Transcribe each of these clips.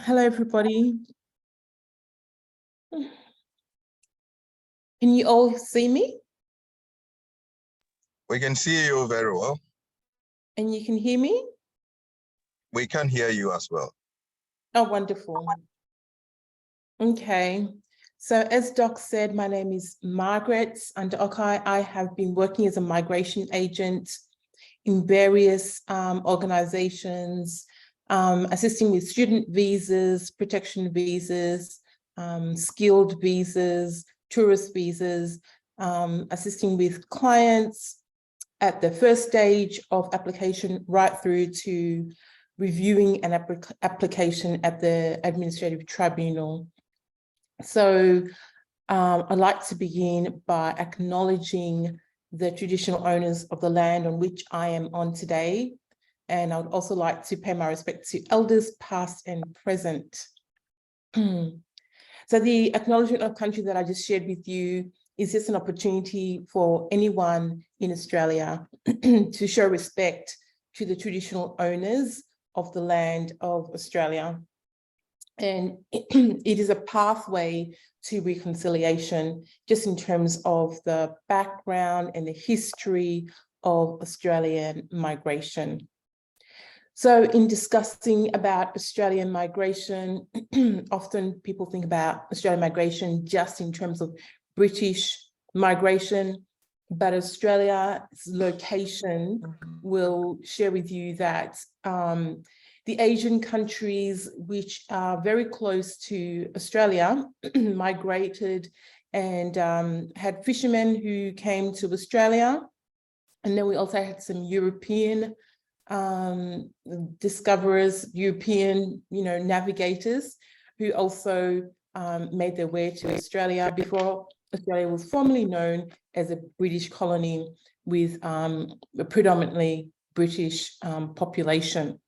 Hello, everybody. Can you all see me? We can see you very well. And you can hear me? We can hear you as well. Oh, wonderful. Okay. So as Doc said, my name is Margaret Under-Okai. I have been working as a migration agent in various organizations, assisting with student visas, protection visas, skilled visas, tourist visas, assisting with clients at the first stage of application right through to reviewing an application at the administrative tribunal. So I'd like to begin by acknowledging the traditional owners of the land on which I am on today. And I would also like to pay my respect to elders past and present. So the acknowledgement of country that I just shared with you is just an opportunity for anyone in Australia to show respect to the traditional owners of the land of Australia. And it is a pathway to reconciliation, just in terms of the background and the history of Australian migration. So in discussing about Australian migration, often people think about Australian migration just in terms of British migration, but Australia's location will share with you that the Asian countries which are very close to Australia migrated and had fishermen who came to Australia. And then we also had some European discoverers, European, navigators who also made their way to Australia before Australia was formerly known as a British colony with a predominantly British population.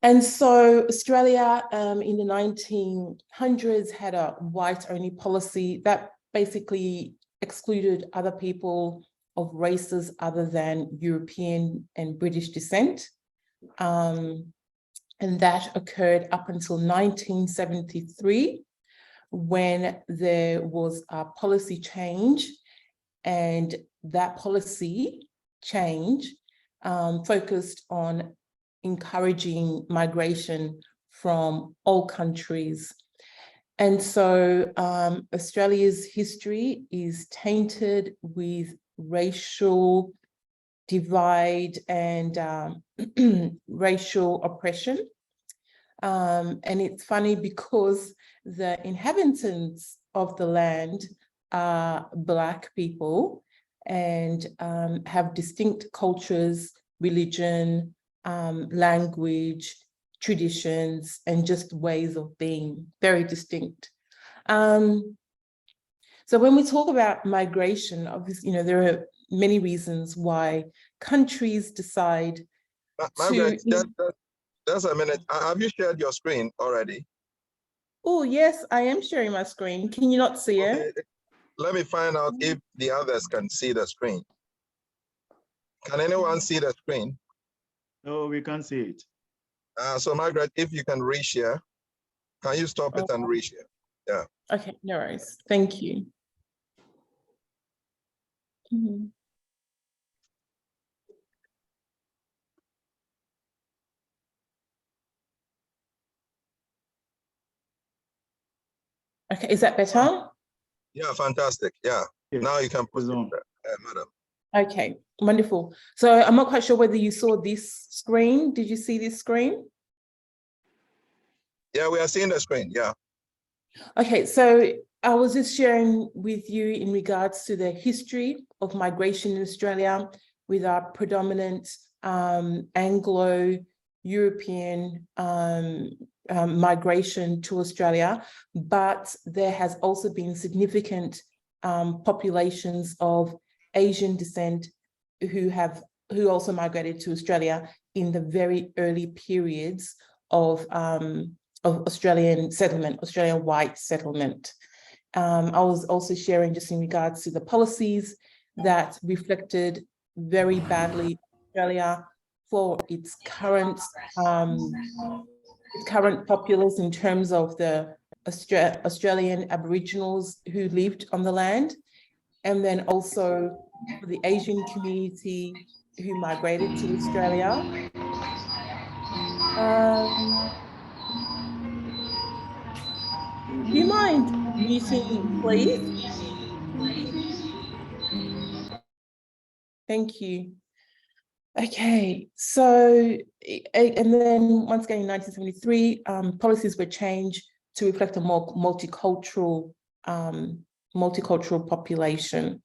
And so Australia in the 1900s had a white-only policy that basically excluded other people of races other than European and British descent. And that occurred up until 1973, when there was a policy change, and that policy change focused on encouraging migration from all countries. And so Australia's history is tainted with racial divide and racial oppression. And it's funny because the inhabitants of the land are Black people and have distinct cultures, religion, language, traditions, and just ways of being, very distinct. So when we talk about migration, obviously, there are many reasons why countries decide Margaret, just a minute. Have you shared your screen already? Oh, yes, I am sharing my screen. Can you not see it? Let me find out if the others can see the screen. Can anyone see the screen? No, we can't see it. So Margaret, if you can reshare, can you stop it and reshare? Yeah. Okay, no worries. Thank you. Okay, is that better? Yeah, fantastic. Yeah. Yes. Now you can put it there, madam. Okay, wonderful. So I'm not quite sure whether you saw this screen. Did you see this screen? Yeah, we are seeing the screen. Yeah. Okay, so I was just sharing with you in regards to the history of migration in Australia with our predominant Anglo-European migration to Australia, but there has also been significant populations of Asian descent who also migrated to Australia in the very early periods of Australian settlement, Australian white settlement. I was also sharing just in regards to the policies that reflected very badly Australia for its current current populace in terms of the Australian Aboriginals who lived on the land, and then also for the Asian community who migrated to Australia. Do you mind muting, please? Thank you. Okay, so, and then once again in 1973, policies were changed to reflect a more multicultural population.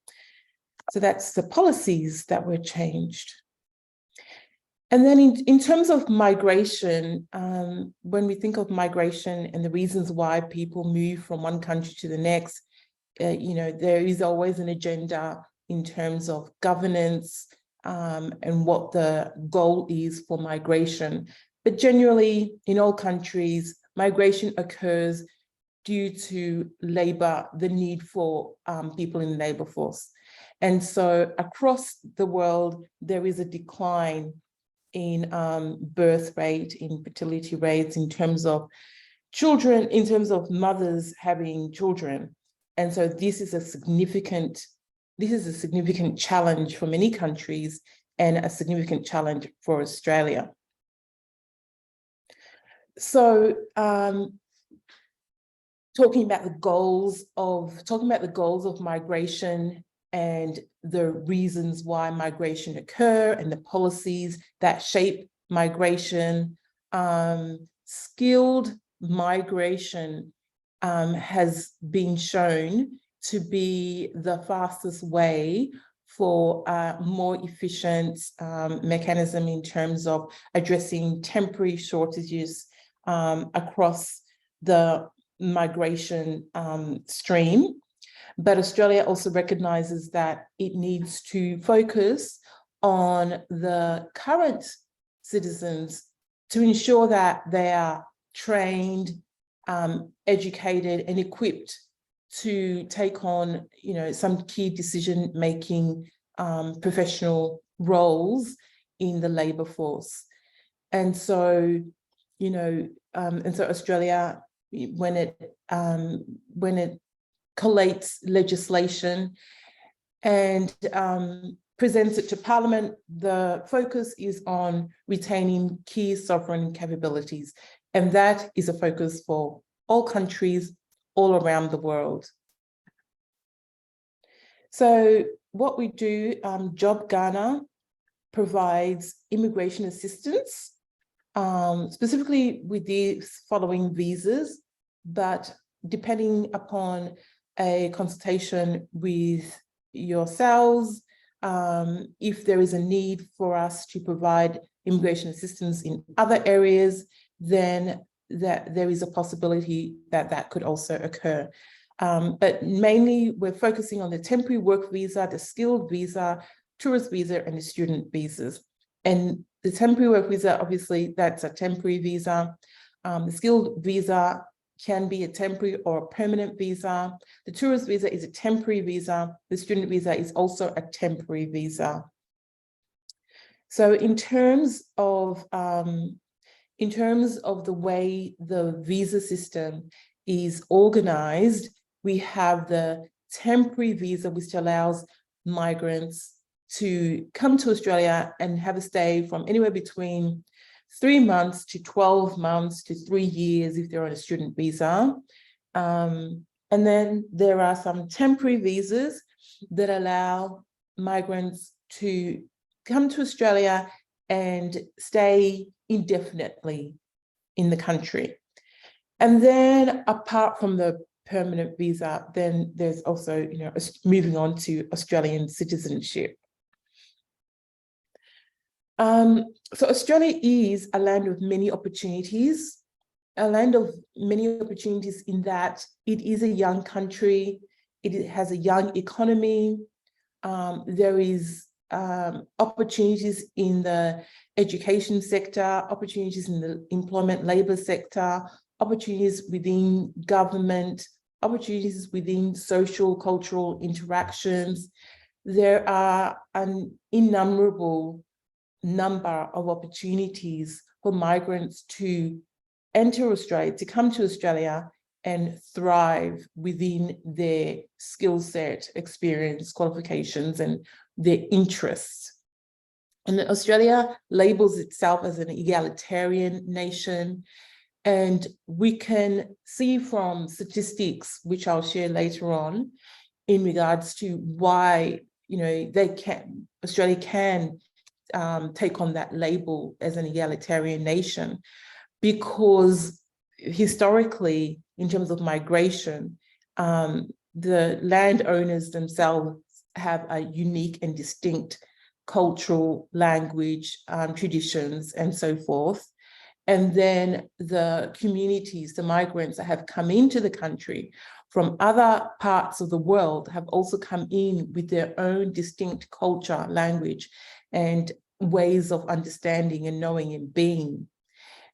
So that's the policies that were changed. And then in terms of migration, when we think of migration and the reasons why people move from one country to the next, there is always an agenda in terms of governance and what the goal is for migration. But generally, in all countries, migration occurs due to labor, the need for people in the labor force. And so across the world, there is a decline in birth rate, in fertility rates, in terms of children, in terms of mothers having children. And so this is a significant challenge for many countries and a significant challenge for Australia. So talking about the goals of migration and the reasons why migration occur and the policies that shape migration, skilled migration has been shown to be the fastest way for a more efficient mechanism in terms of addressing temporary shortages across the migration stream. But Australia also recognises that it needs to focus on the current citizens to ensure that they are trained, educated and equipped to take on, some key decision-making professional roles in the labour force. And so, Australia, when it collates legislation and presents it to Parliament, the focus is on retaining key sovereign capabilities. And that is a focus for all countries all around the world. So what we do, Job Ghana provides immigration assistance, specifically with these following visas, but depending upon a consultation with yourselves, if there is a need for us to provide immigration assistance in other areas, then there is a possibility that could also occur. But mainly we're focusing on the temporary work visa, the skilled visa, tourist visa, and the student visas. And the temporary work visa, obviously, that's a temporary visa. The skilled visa can be a temporary or a permanent visa. The tourist visa is a temporary visa. The student visa is also a temporary visa. So in terms of the way the visa system is organized, we have the temporary visa, which allows migrants to come to Australia and have a stay from anywhere between 3 months to 12 months to 3 years if they're on a student visa. And then there are some temporary visas that allow migrants to come to Australia and stay indefinitely in the country. And then apart from the permanent visa, then there's also, moving on to Australian citizenship. So Australia is a land of many opportunities, in that it is a young country, it has a young economy, there is opportunities in the education sector, opportunities in the employment labour sector, opportunities within government, opportunities within social, cultural interactions. There are an innumerable number of opportunities for migrants to enter Australia, to come to Australia and thrive within their skill set, experience, qualifications, and their interests. And Australia labels itself as an egalitarian nation. And we can see from statistics, which I'll share later on, in regards to why, Australia can take on that label as an egalitarian nation, because historically, in terms of migration, the landowners themselves have a unique and distinct cultural, language, traditions, and so forth. And then the communities, the migrants that have come into the country from other parts of the world have also come in with their own distinct culture, language, and ways of understanding and knowing and being.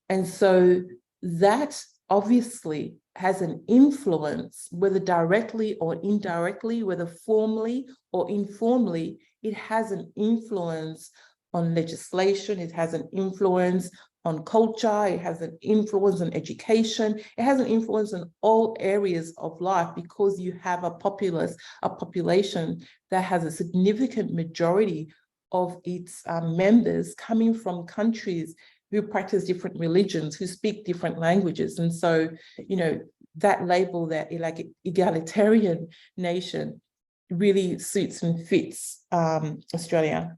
And so that obviously has an influence, whether directly or indirectly, whether formally or informally, it has an influence on legislation, it has an influence on culture, it has an influence on education, it has an influence on all areas of life, because you have a population that has a significant majority of its members coming from countries who practice different religions, who speak different languages. And so, that label, that like egalitarian nation, really suits and fits Australia.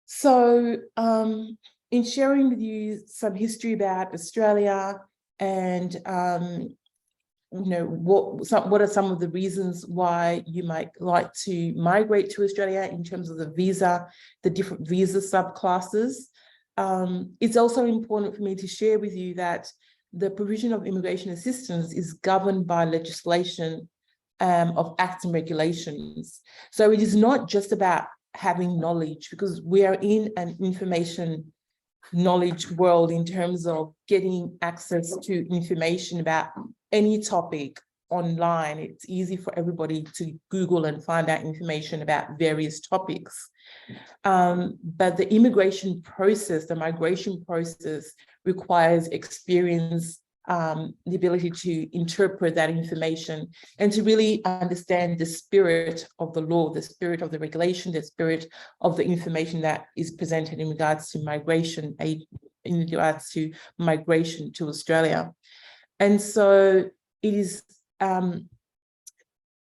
So in sharing with you some history about Australia and what are some of the reasons why you might like to migrate to Australia in terms of the different visa subclasses. It's also important for me to share with you that the provision of immigration assistance is governed by legislation of acts and regulations. So it is not just about having knowledge, because we are in an information knowledge world in terms of getting access to information about any topic online. It's easy for everybody to Google and find out information about various topics. But the immigration process, the migration process, requires experience, the ability to interpret that information and to really understand the spirit of the law, the spirit of the regulation, the spirit of the information that is presented in regards to migration, to Australia. And so it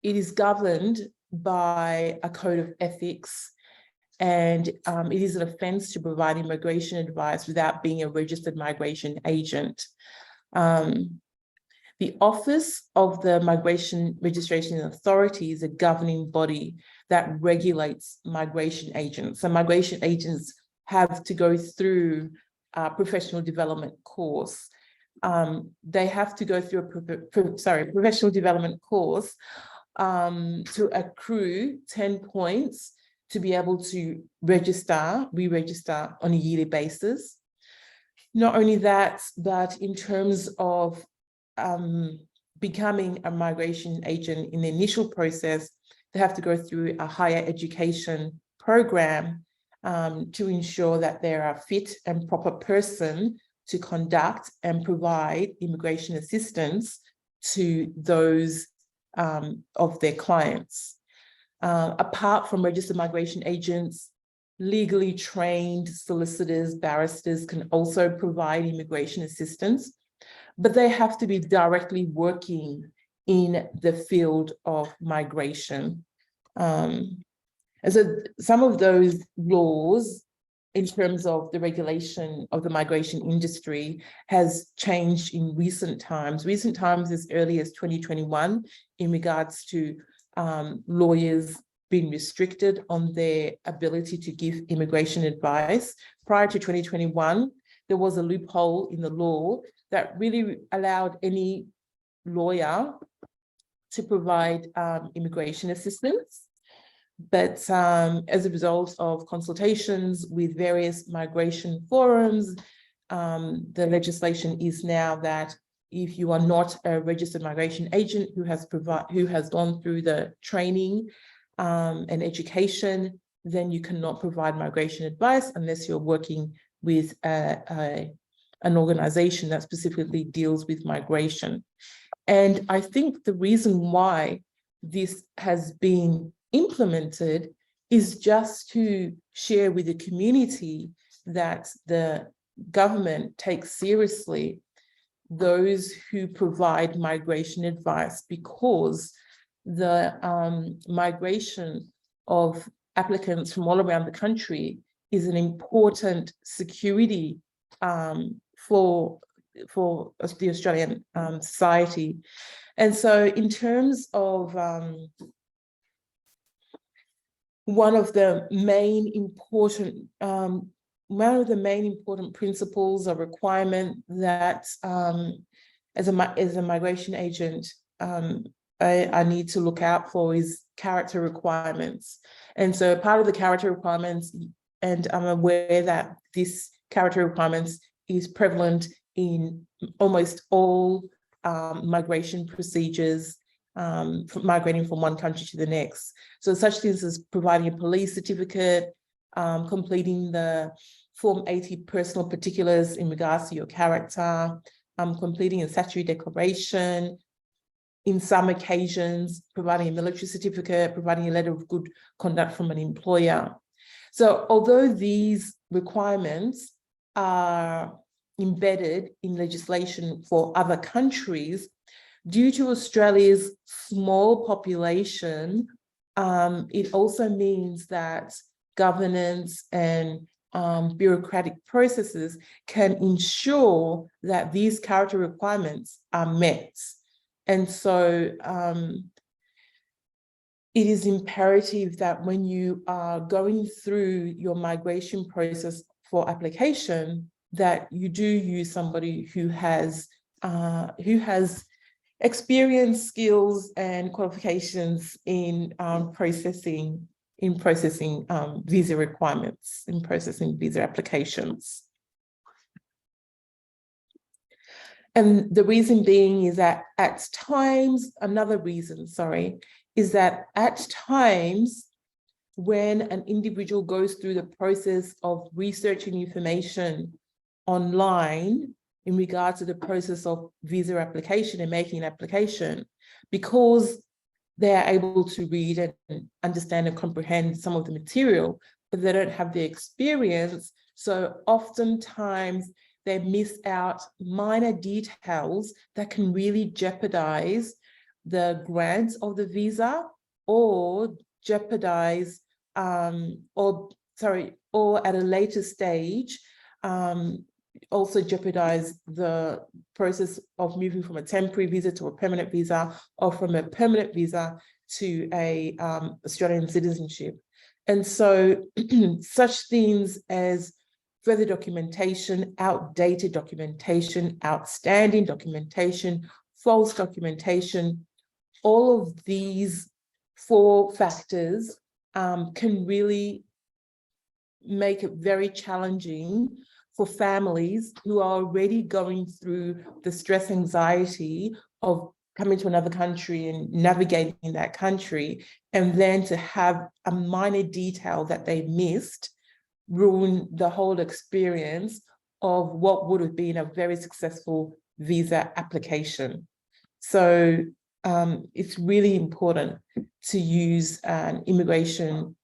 is governed by a code of ethics, and it is an offence to provide immigration advice without being a registered migration agent. The Office of the Migration Registration Authority is a governing body that regulates migration agents. So migration agents have to go through a professional development course. They have to go through a professional development course to accrue 10 points to be able to re-register on a yearly basis. Not only that, but in terms of becoming a migration agent in the initial process, they have to go through a higher education program to ensure that they're a fit and proper person to conduct and provide immigration assistance to those of their clients. Apart from registered migration agents, legally trained solicitors, barristers can also provide immigration assistance, but they have to be directly working in the field of migration. And so some of those laws in terms of the regulation of the migration industry has changed in recent times as early as 2021 in regards to lawyers being restricted on their ability to give immigration advice. Prior to 2021, there was a loophole in the law that really allowed any lawyer to provide immigration assistance. But as a result of consultations with various migration forums, the legislation is now that if you are not a registered migration agent who has gone through the training and education, then you cannot provide migration advice unless you're working with an organization that specifically deals with migration. And I think the reason why this has been implemented is just to share with the community that the government takes seriously those who provide migration advice, because the migration of applicants from all around the country is an important security for the Australian society. And so in terms of one of the main important principles or requirement that as a migration agent I need to look out for is character requirements. And so part of the character requirements, and I'm aware that this character requirements is prevalent in almost all migration procedures, migrating from one country to the next. So such things as providing a police certificate, completing the Form 80 personal particulars in regards to your character, completing a statutory declaration, in some occasions, providing a military certificate, providing a letter of good conduct from an employer. So although these requirements are embedded in legislation for other countries, due to Australia's small population, it also means that governance and bureaucratic processes can ensure that these character requirements are met. And so it is imperative that when you are going through your migration process for application, that you do use somebody who has experience, skills, and qualifications in processing visa requirements, in processing visa applications. And the reason being is that at times, is that at times when an individual goes through the process of researching information online in regard to the process of visa application and making an application, because they are able to read and understand and comprehend some of the material, but they don't have the experience. So oftentimes they miss out minor details that can really jeopardize the grant of the visa, or jeopardize, or at a later stage, also jeopardize the process of moving from a temporary visa to a permanent visa, or from a permanent visa to a Australian citizenship. And so such things as further documentation, outdated documentation, outstanding documentation, false documentation, all of these 4 factors can really make it very challenging for families who are already going through the stress, anxiety of coming to another country and navigating that country, and then to have a minor detail that they missed ruin the whole experience of what would have been a very successful visa application. So it's really important to use an immigration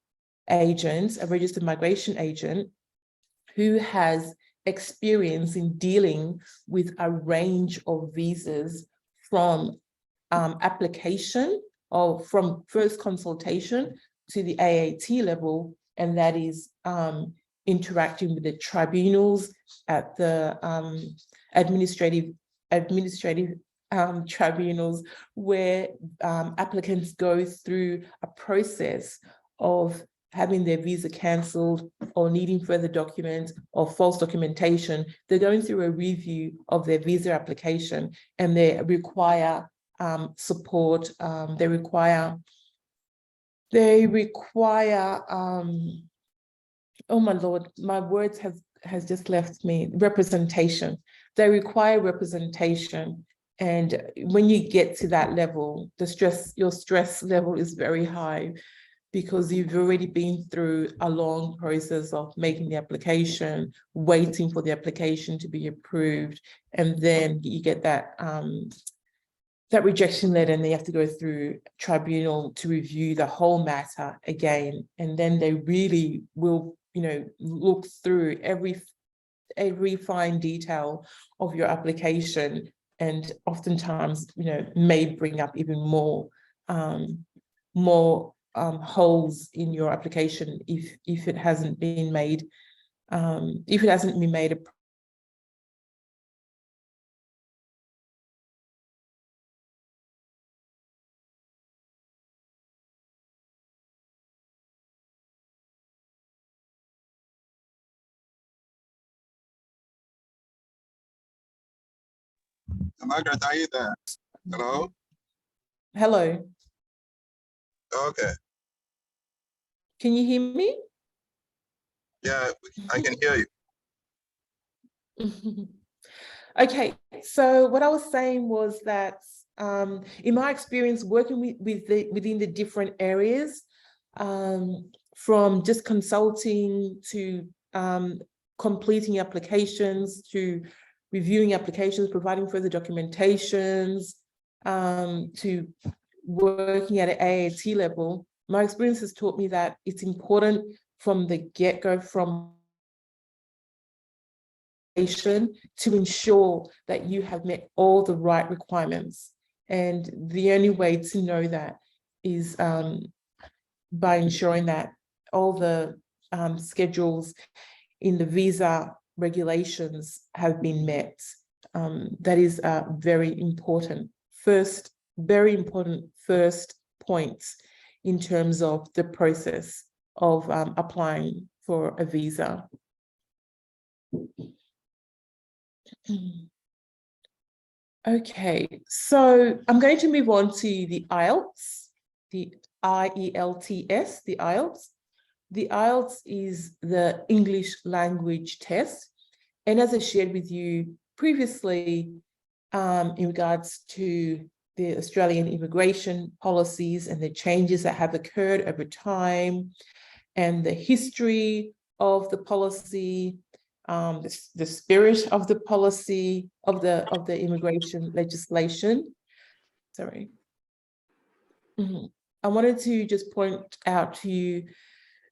agent, a registered migration agent, who has experience in dealing with a range of visas, from application, or from first consultation to the AAT level, and that is interacting with the tribunals at the administrative tribunals, where applicants go through a process of having their visa cancelled, or needing further documents or false documentation. They're going through a review of their visa application, and they require support. They require, oh my Lord, my words has just left me, representation. They require representation. And when you get to that level, your stress level is very high. because you've already been through a long process of making the application, waiting for the application to be approved, and then you get that that rejection letter, and they have to go through tribunal to review the whole matter again, and then they really will, you know, look through every fine detail of your application, and oftentimes, you know, may bring up even more holes in your application if it hasn't been made a Margaret, are you there? Hello? Hello, Okay. can you hear me? Yeah, I can hear you. Okay, so what I was saying was that in my experience working within the different areas, from just consulting to completing applications to reviewing applications, providing further documentations, to working at an AAT level, my experience has taught me that it's important from the get-go, from to ensure that you have met all the right requirements. And the only way to know that is by ensuring that all the schedules in the visa regulations have been met. That is very important first point in terms of the process of applying for a visa. Okay, so I'm going to move on to the IELTS, the IELTS, the IELTS. The IELTS is the English language test. And as I shared with you previously, in regards to the Australian immigration policies and the changes that have occurred over time, and the history of the policy, the spirit of the policy of the immigration legislation. Sorry. I wanted to just point out to you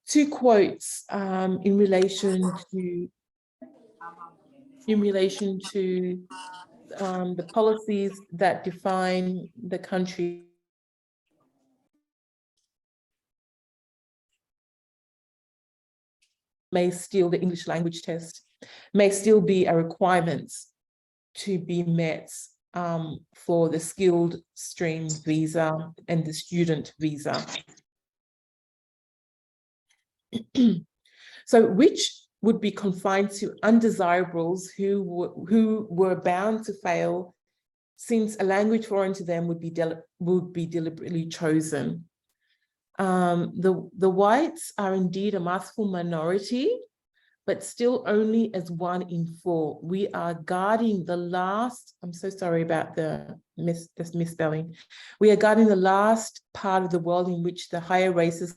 two quotes in relation to the policies that define the country. May still, the English language test may still be a requirement to be met for the skilled stream visa and the student visa. So which would be confined to undesirables who were bound to fail, since a language foreign to them would be deliberately chosen. The whites are indeed a masterful minority, but still only as 1 in 4. We are guarding the last, I'm so sorry about the misspelling. We are guarding the last part of the world in which the higher races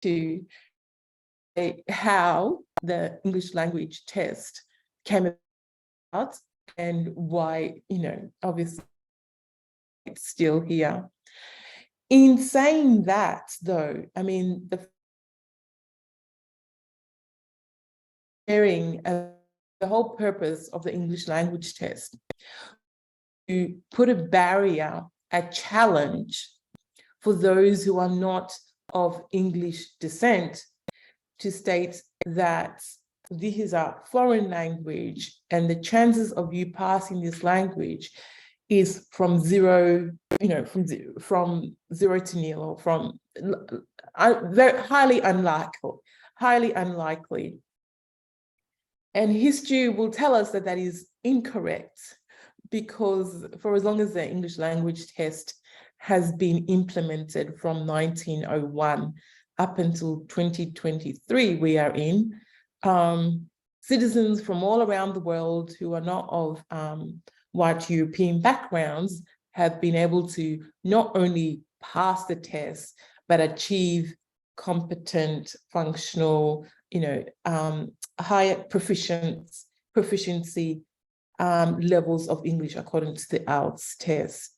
to how the English language test came about and why, you know, obviously it's still here. In saying that, though, I mean, the whole purpose of the English language test to put a barrier, a challenge for those who are not of English descent, to state that this is a foreign language and the chances of you passing this language is from zero, you know, from zero to nil, or from very highly unlikely. And history will tell us that that is incorrect, because for as long as the English language test has been implemented from 1901 up until 2023 we are in, citizens from all around the world who are not of white European backgrounds have been able to not only pass the test, but achieve competent, functional, higher proficiency levels of English according to the IELTS test.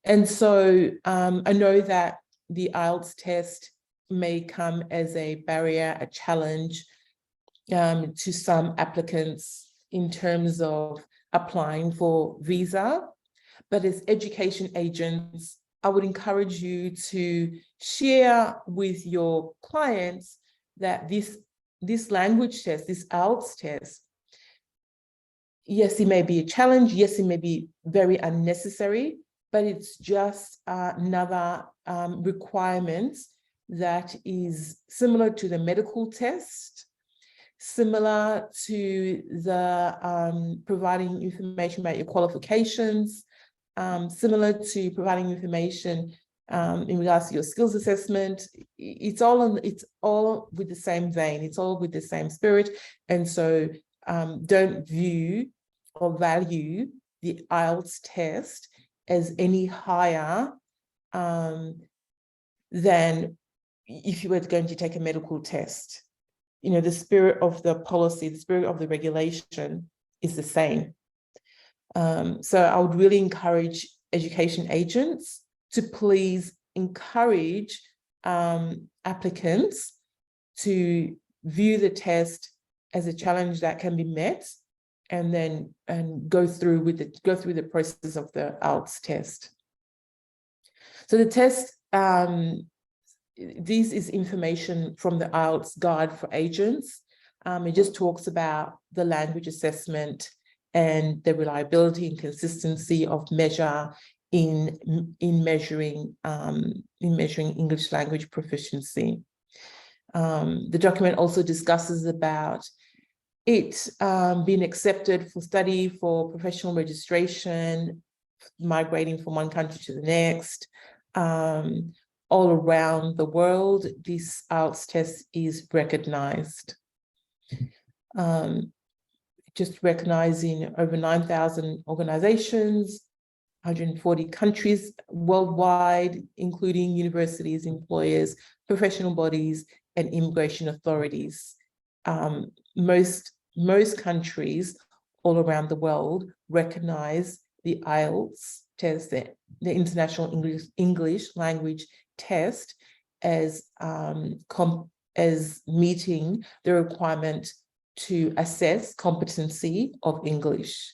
And so I know that the IELTS test may come as a barrier, a challenge to some applicants in terms of applying for visa, but as education agents, I would encourage you to share with your clients that this language test, this IELTS test, yes, it may be a challenge, yes, it may be very unnecessary, but it's just another requirement that is similar to the medical test, similar to the providing information about your qualifications, similar to providing information in regards to your skills assessment. It's all with the same vein, it's all with the same spirit. And so don't view or value the IELTS test as any higher than if you were going to take a medical test. The spirit of the policy, the spirit of the regulation is the same. So I would really encourage education agents to please encourage applicants to view the test as a challenge that can be met, and go through the process of the IELTS test. So the test, this is information from the IELTS guide for agents. It just talks about the language assessment and the reliability and consistency of measure in measuring English language proficiency. The document also discusses about it being accepted for study for professional registration, migrating from one country to the next, all around the world. This IELTS test is recognized. Just recognizing over 9,000 organizations, 140 countries worldwide, including universities, employers, professional bodies, and immigration authorities. Most countries all around the world recognize the IELTS test, the International English Language Test, as meeting the requirement to assess competency of English.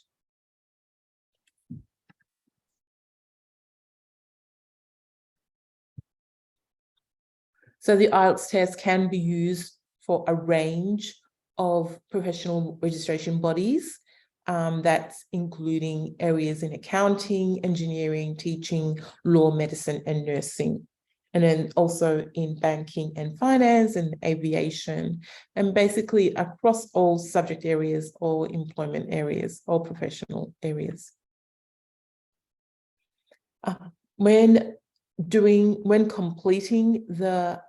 So the IELTS test can be used for a range of professional registration bodies, that's including areas in accounting, engineering, teaching, law, medicine, and nursing. And then also in banking and finance and aviation, and basically across all subject areas, all employment areas, all professional areas. When completing the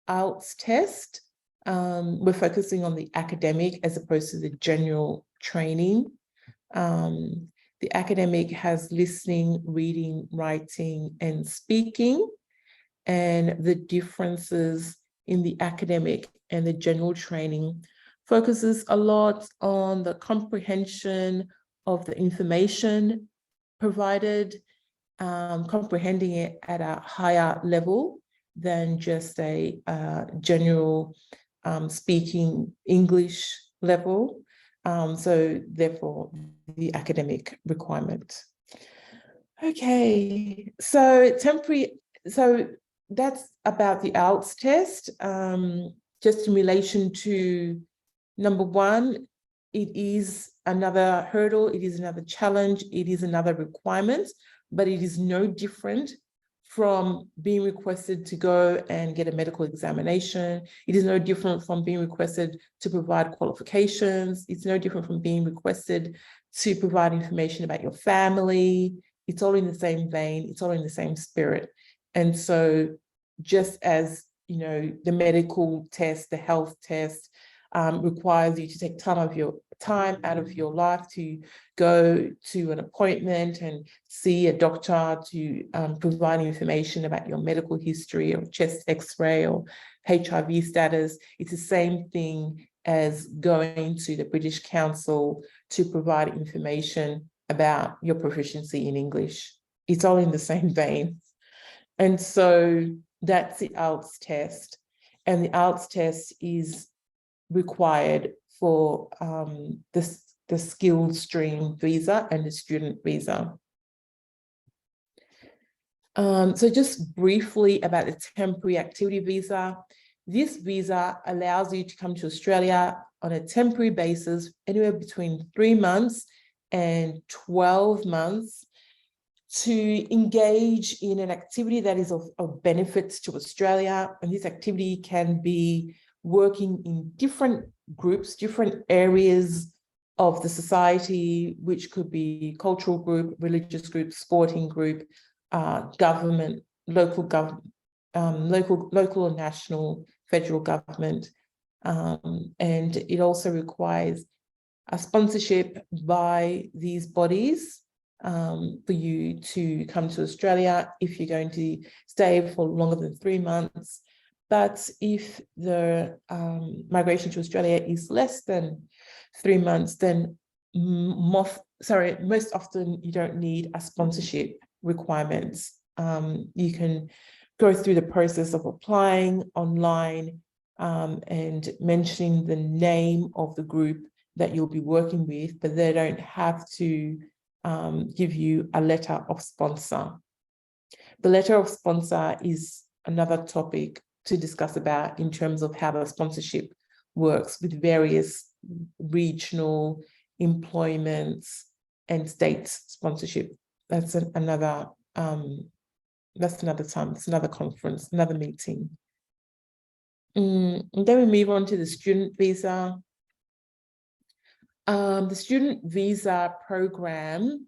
IELTS test, we're focusing on the academic as opposed to the general training. The academic has listening, reading, writing, and speaking. And the differences in the academic and the general training focuses a lot on the comprehension of the information provided, comprehending it at a higher level than just a general speaking English level. So therefore, the academic requirement. Okay, so that's about the IELTS test. Just in relation to number one, it is another hurdle, it is another challenge, it is another requirement, but it is no different from being requested to go and get a medical examination. It is no different from being requested to provide qualifications. It's no different from being requested to provide information about your family. It's all in the same vein, it's all in the same spirit. And so just as, the medical test, the health test, requires you to take time out of your life to go to an appointment and see a doctor to provide information about your medical history or chest x-ray or HIV status. It's the same thing as going to the British Council to provide information about your proficiency in English. It's all in the same vein. And so that's the IELTS test. And the IELTS test is required for the skilled stream visa and the student visa. So just briefly about the temporary activity visa. This visa allows you to come to Australia on a temporary basis, anywhere between 3 months and 12 months, to engage in an activity that is of benefit to Australia. And this activity can be working in different groups, different areas of the society, which could be cultural group, religious group, sporting group, government, local government, local and national, federal government. And it also requires a sponsorship by these bodies for you to come to Australia if you're going to stay for longer than 3 months. But if the migration to Australia is less than 3 months, then most often you don't need a sponsorship requirements. You can go through the process of applying online and mentioning the name of the group that you'll be working with, but they don't have to give you a letter of sponsor. The letter of sponsor is another topic to discuss about in terms of how the sponsorship works with various regional employments and state sponsorship. That's another time, it's another conference, another meeting. And then we move on to the student visa. The student visa program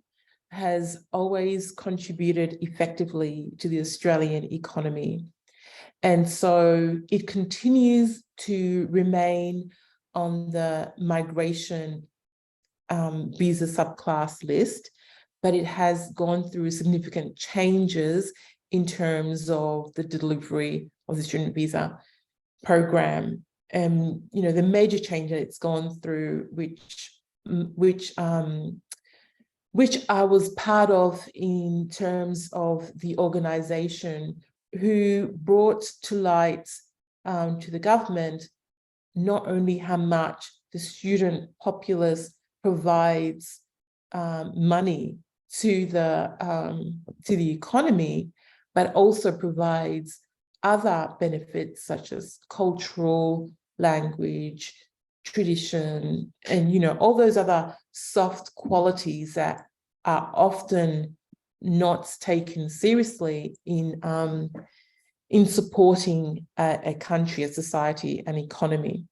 has always contributed effectively to the Australian economy. And so it continues to remain on the migration visa subclass list, but it has gone through significant changes in terms of the delivery of the student visa program. And the major change that it's gone through, which I was part of in terms of the organization, who brought to light to the government not only how much the student populace provides money to the economy, but also provides other benefits such as cultural, language, tradition, and all those other soft qualities that are often not taken seriously in supporting a country, a society, an economy.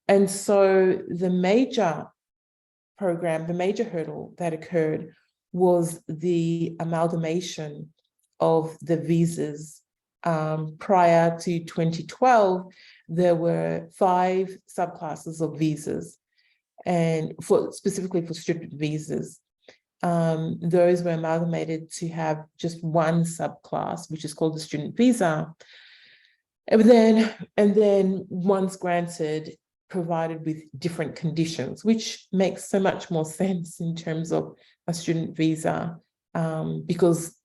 And so the major hurdle that occurred was the amalgamation of the visas. Prior to 2012, there were 5 subclasses of visas, and specifically for student visas. Those were amalgamated to have just one subclass, which is called the student visa. And then once granted, provided with different conditions, which makes so much more sense in terms of a student visa, because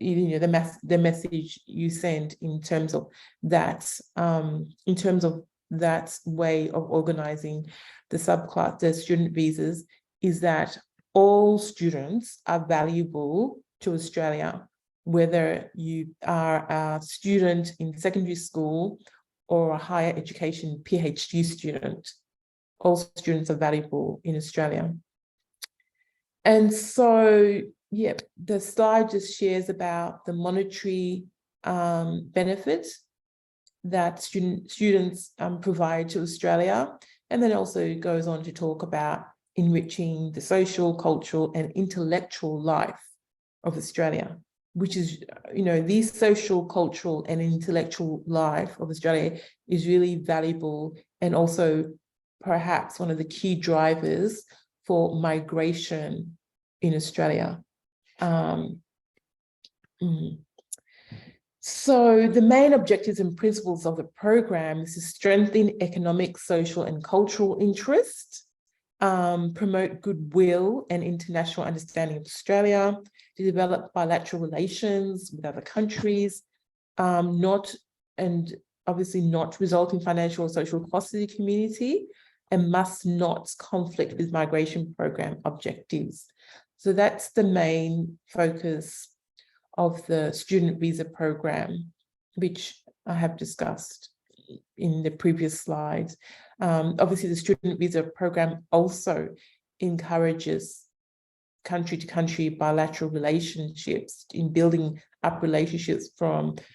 the message you send in terms of that way of organizing the subclass, the student visas, is that all students are valuable to Australia, whether you are a student in secondary school or a higher education PhD student. All students are valuable in Australia. And so, the slide just shares about the monetary benefits that students provide to Australia, and then also goes on to talk about enriching the social, cultural, and intellectual life of Australia, which is, the social, cultural, and intellectual life of Australia is really valuable and also perhaps one of the key drivers for migration in Australia. So the main objectives and principles of the program is to strengthen economic, social, and cultural interest, promote goodwill and international understanding of Australia, to develop bilateral relations with other countries, obviously not result in financial or social costs to the community, and must not conflict with migration program objectives. So that's the main focus of the student visa program, which I have discussed in the previous slides. Obviously, the student visa program also encourages country-to-country bilateral relationships in building up relationships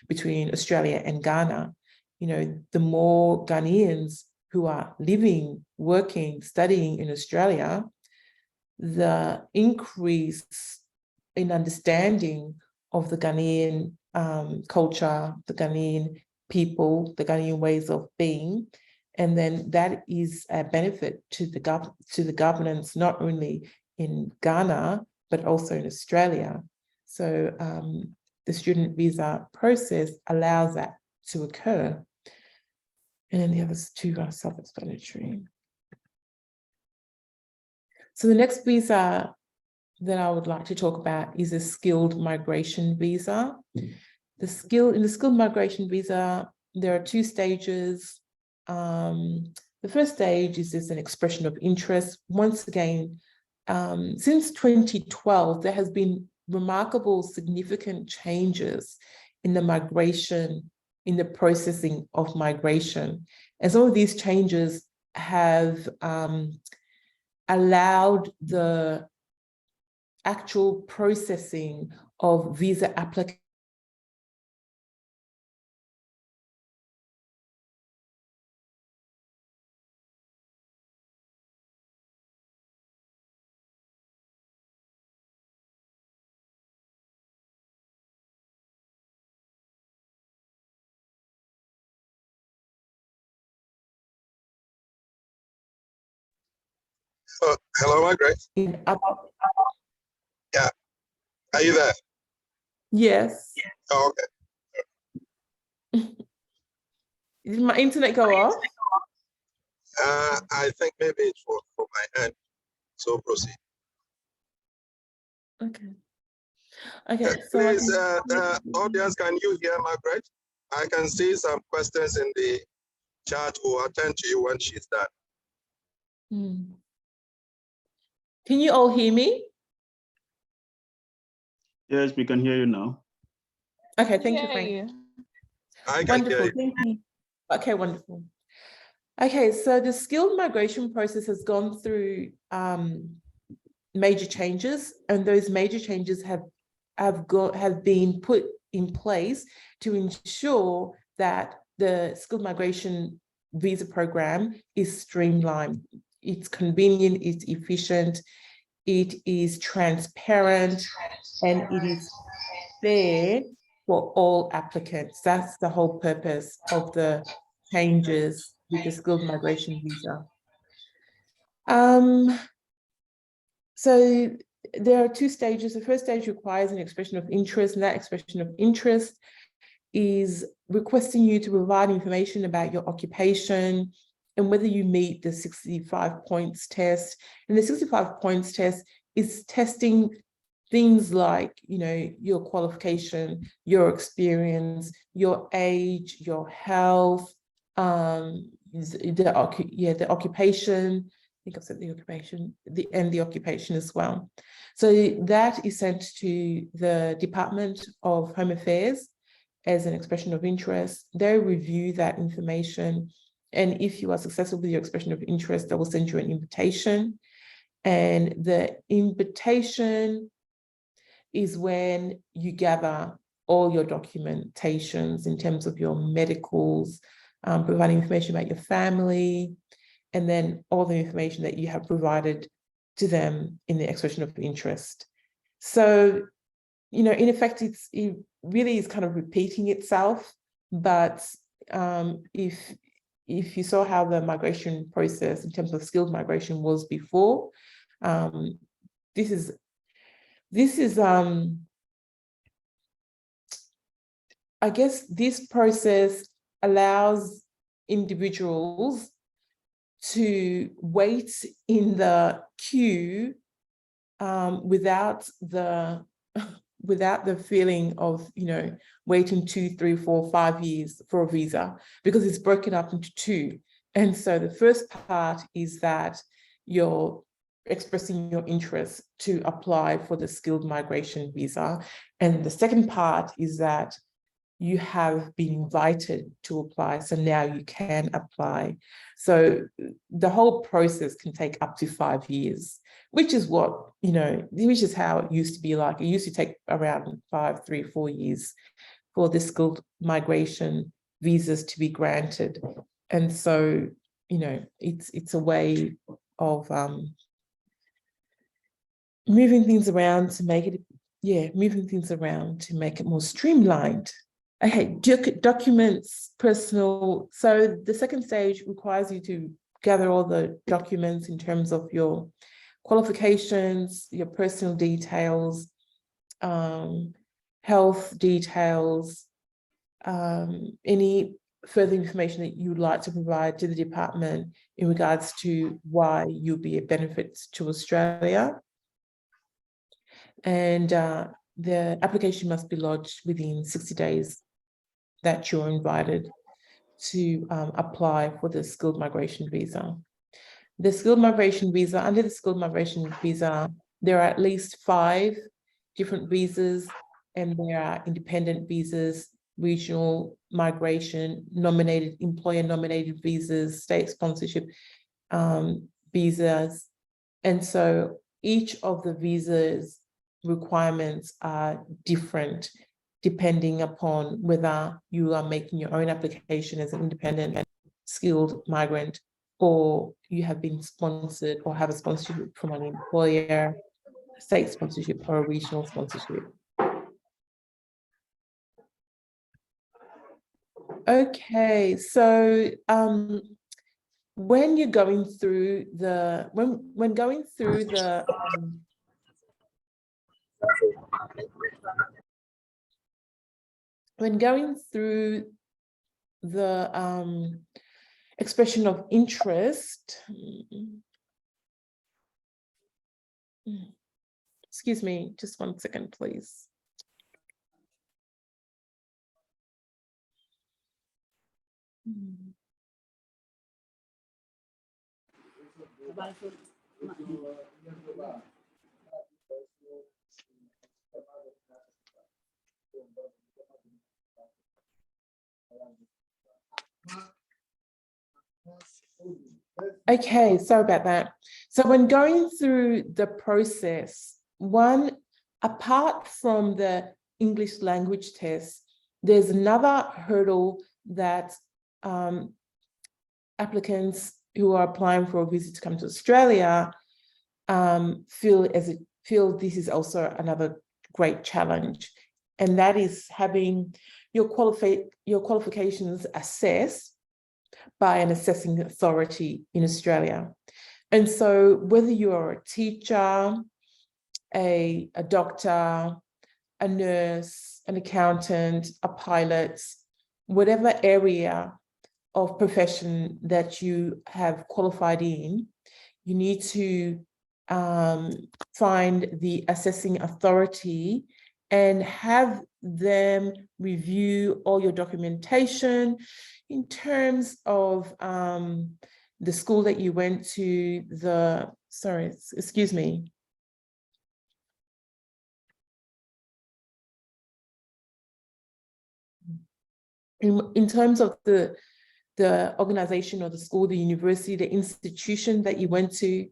between Australia and Ghana. You know, the more Ghanaians who are living, working, studying in Australia, the increase in understanding of the Ghanaian culture, the Ghanaian people, the Ghanaian ways of being. And then that is a benefit to the governance, not only in Ghana, but also in Australia. So the student visa process allows that to occur. And then the other two are self-explanatory. So the next visa that I would like to talk about is a skilled migration visa. In the skilled migration visa, there are two stages. The first stage is just an expression of interest. Once again, since 2012, there has been remarkable, significant changes in the migration, in the processing of migration. And some of these changes have allowed the actual processing of visa applications Hello, Margaret. in other. Yeah. Are you there? Yes. Oh, okay. Did my internet go off? I think maybe it's from my end. So proceed. Okay. Okay. So Please, audience, can you hear Margaret? I can see some questions in the chat. We'll attend to you when she's done. Can you all hear me? Yes, we can hear you now. Okay, thank you, Frank. I can hear you. Thank you. Okay, wonderful. Okay, so the skilled migration process has gone through major changes, and those major changes have been put in place to ensure that the skilled migration visa program is streamlined. It's convenient, it's efficient, it is transparent, and it is fair for all applicants. That's the whole purpose of the changes with the skilled migration visa. So there are two stages. The first stage requires an expression of interest, and that expression of interest is requesting you to provide information about your occupation and whether you meet the 65 points test. And the 65 points test is testing things like, you know, your qualification, your experience, your age, your health, the occupation. I think I've said the occupation, and the occupation as well. So that is sent to the Department of Home Affairs as an expression of interest. They review that information, and if you are successful with your expression of interest, they will send you an invitation. And the invitation is when you gather all your documentations in terms of your medicals, providing information about your family, and then all the information that you have provided to them in the expression of interest. So, you know, in effect, it really is kind of repeating itself, but if if you saw how the migration process in terms of skilled migration was before, this is I guess this process allows individuals to wait in the queue without the feeling of, waiting 2, 3, 4, 5 years for a visa, because it's broken up into two. And so the first part is that you're expressing your interest to apply for the skilled migration visa. And the second part is that you have been invited to apply, so now you can apply. So the whole process can take up to 5 years, which is what, which is how it used to be like. It used to take around 5, 3, 4 years for the skilled migration visas to be granted. And so, it's a way of moving things around to make it more streamlined. Okay, documents, personal. So the second stage requires you to gather all the documents in terms of your qualifications, your personal details, health details, any further information that you would like to provide to the department in regards to why you'll be a benefit to Australia. And the application must be lodged within 60 days that you're invited to apply for the skilled migration visa. The skilled migration visa, under the skilled migration visa, there are at least 5 different visas, and there are independent visas, regional migration, nominated, employer nominated visas, state sponsorship visas. And so each of the visas requirements are different depending upon whether you are making your own application as an independent and skilled migrant, or you have been sponsored or have a sponsorship from an employer, state sponsorship, or a regional sponsorship. Okay, so when you're going through the when going through the expression of interest, excuse me, just 1 second, please. Okay, sorry about that. So when going through the process, apart from the English language test, there's another hurdle that applicants who are applying for a visa to come to Australia feel this is also another great challenge, and that is having your qualifications assessed by an assessing authority in Australia. And so whether you are a teacher, a doctor, a nurse, an accountant, a pilot, whatever area of profession that you have qualified in, you need to find the assessing authority and have them review all your documentation in terms of the school that you went to, excuse me. In terms of the organization or the school, the university, the institution that you went to,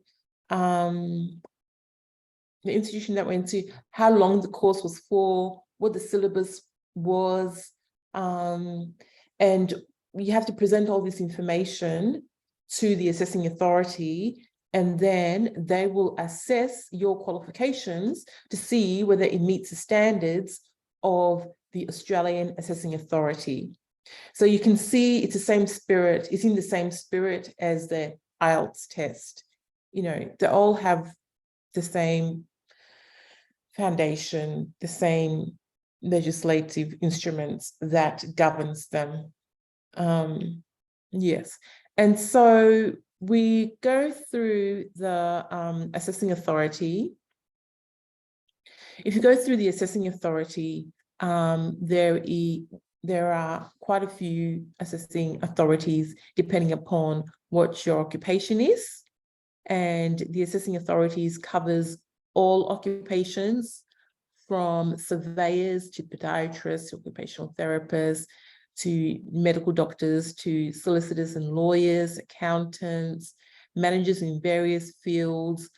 how long the course was for, what the syllabus was, and you have to present all this information to the assessing authority, and then they will assess your qualifications to see whether it meets the standards of the Australian assessing authority. So you can see it's the same spirit, it's in the same spirit as the IELTS test. You know, they all have the same foundation, the same legislative instruments that governs them. Yes, and so we go through the assessing authority. If you go through the assessing authority, there are quite a few assessing authorities depending upon what your occupation is. And the assessing authorities covers all occupations, from surveyors to podiatrists, occupational therapists, to medical doctors, to solicitors and lawyers, accountants, managers in various fields,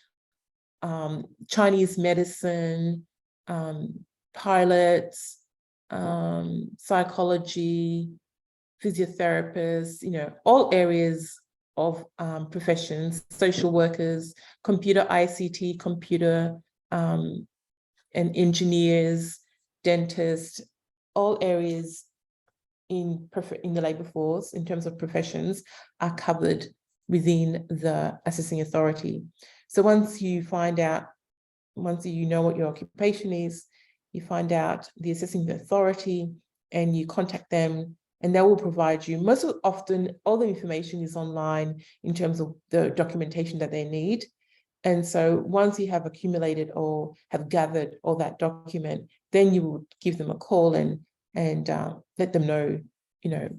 Chinese medicine, pilots, psychology, physiotherapists, you know, all areas of professions, social workers, computer ICT, computer and engineers, dentists, all areas in the labor force in terms of professions are covered within the assessing authority. So once you know what your occupation is, you find out the assessing authority and you contact them, and they will provide you, most often all the information is online in terms of the documentation that they need. And so once you have accumulated or have gathered all that document, then you will give them a call and let them know, you know,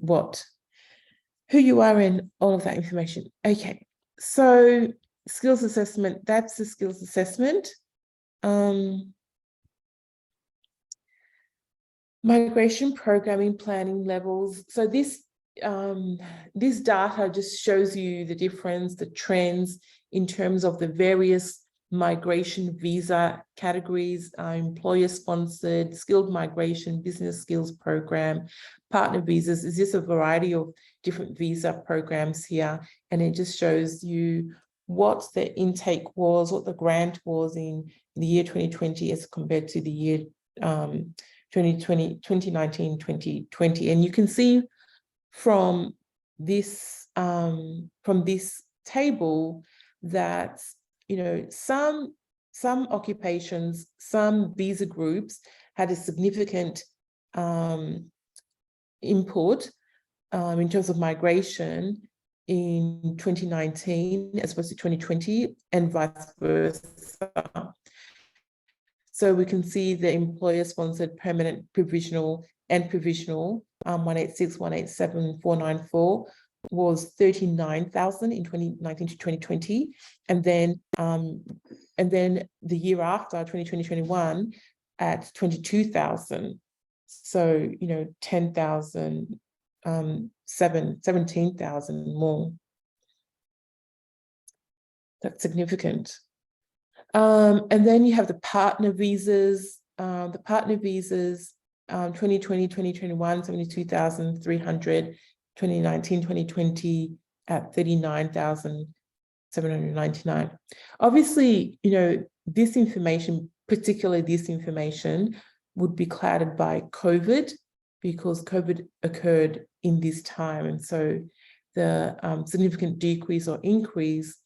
who you are and all of that information. Okay, so skills assessment, that's the skills assessment. Migration programming planning levels. So this data just shows you the difference, the trends in terms of the various migration visa categories, employer-sponsored, skilled migration, business skills program, partner visas. Is this a variety of different visa programs here? And it just shows you what the intake was, what the grant was in the year 2020 as compared to the year 2019, 2020. And you can see from this table that, you know, some occupations, some visa groups had a significant input in terms of migration in 2019 as opposed to 2020, and vice versa. So we can see the employer-sponsored permanent provisional and provisional 186, 187, 494 was 39,000 in 2019 to 2020, and then the year after 2020-21 at 22,000. So, you know, 10,000, 17,000 more. That's significant. And then you have the partner visas. The partner visas, 2020, 2021, 72,300, 2019, 2020 at 39,799. Obviously, you know, this information, particularly this information, would be clouded by COVID, because COVID occurred in this time. And so the significant decrease or increase,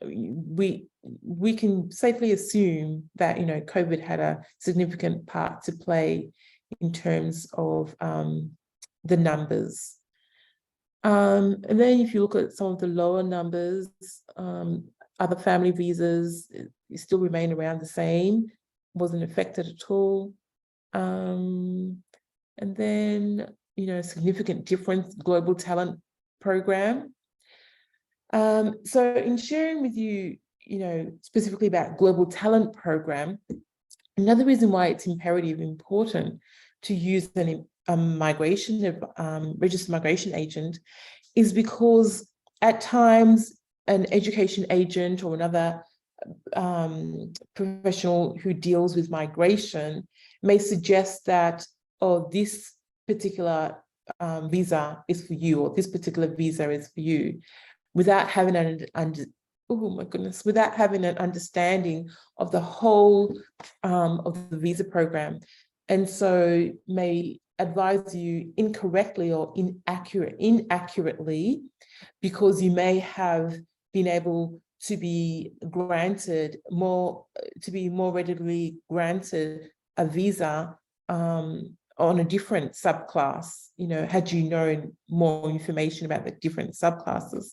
we can safely assume that, you know, COVID had a significant part to play in terms of the numbers. And then if you look at some of the lower numbers, other family visas still remain around the same, wasn't affected at all. And then, you know, significant difference, global talent program. So in sharing with you, you know, specifically about global talent program, another reason why it's important to use a registered migration agent is because at times an education agent or another professional who deals with migration may suggest that, oh, this particular visa is for you, or this particular visa is for you, without having without having an understanding of the whole of the visa program. And so may advise you incorrectly or inaccurately, because you may have been able to be granted more readily granted a visa on a different subclass, had you known more information about the different subclasses.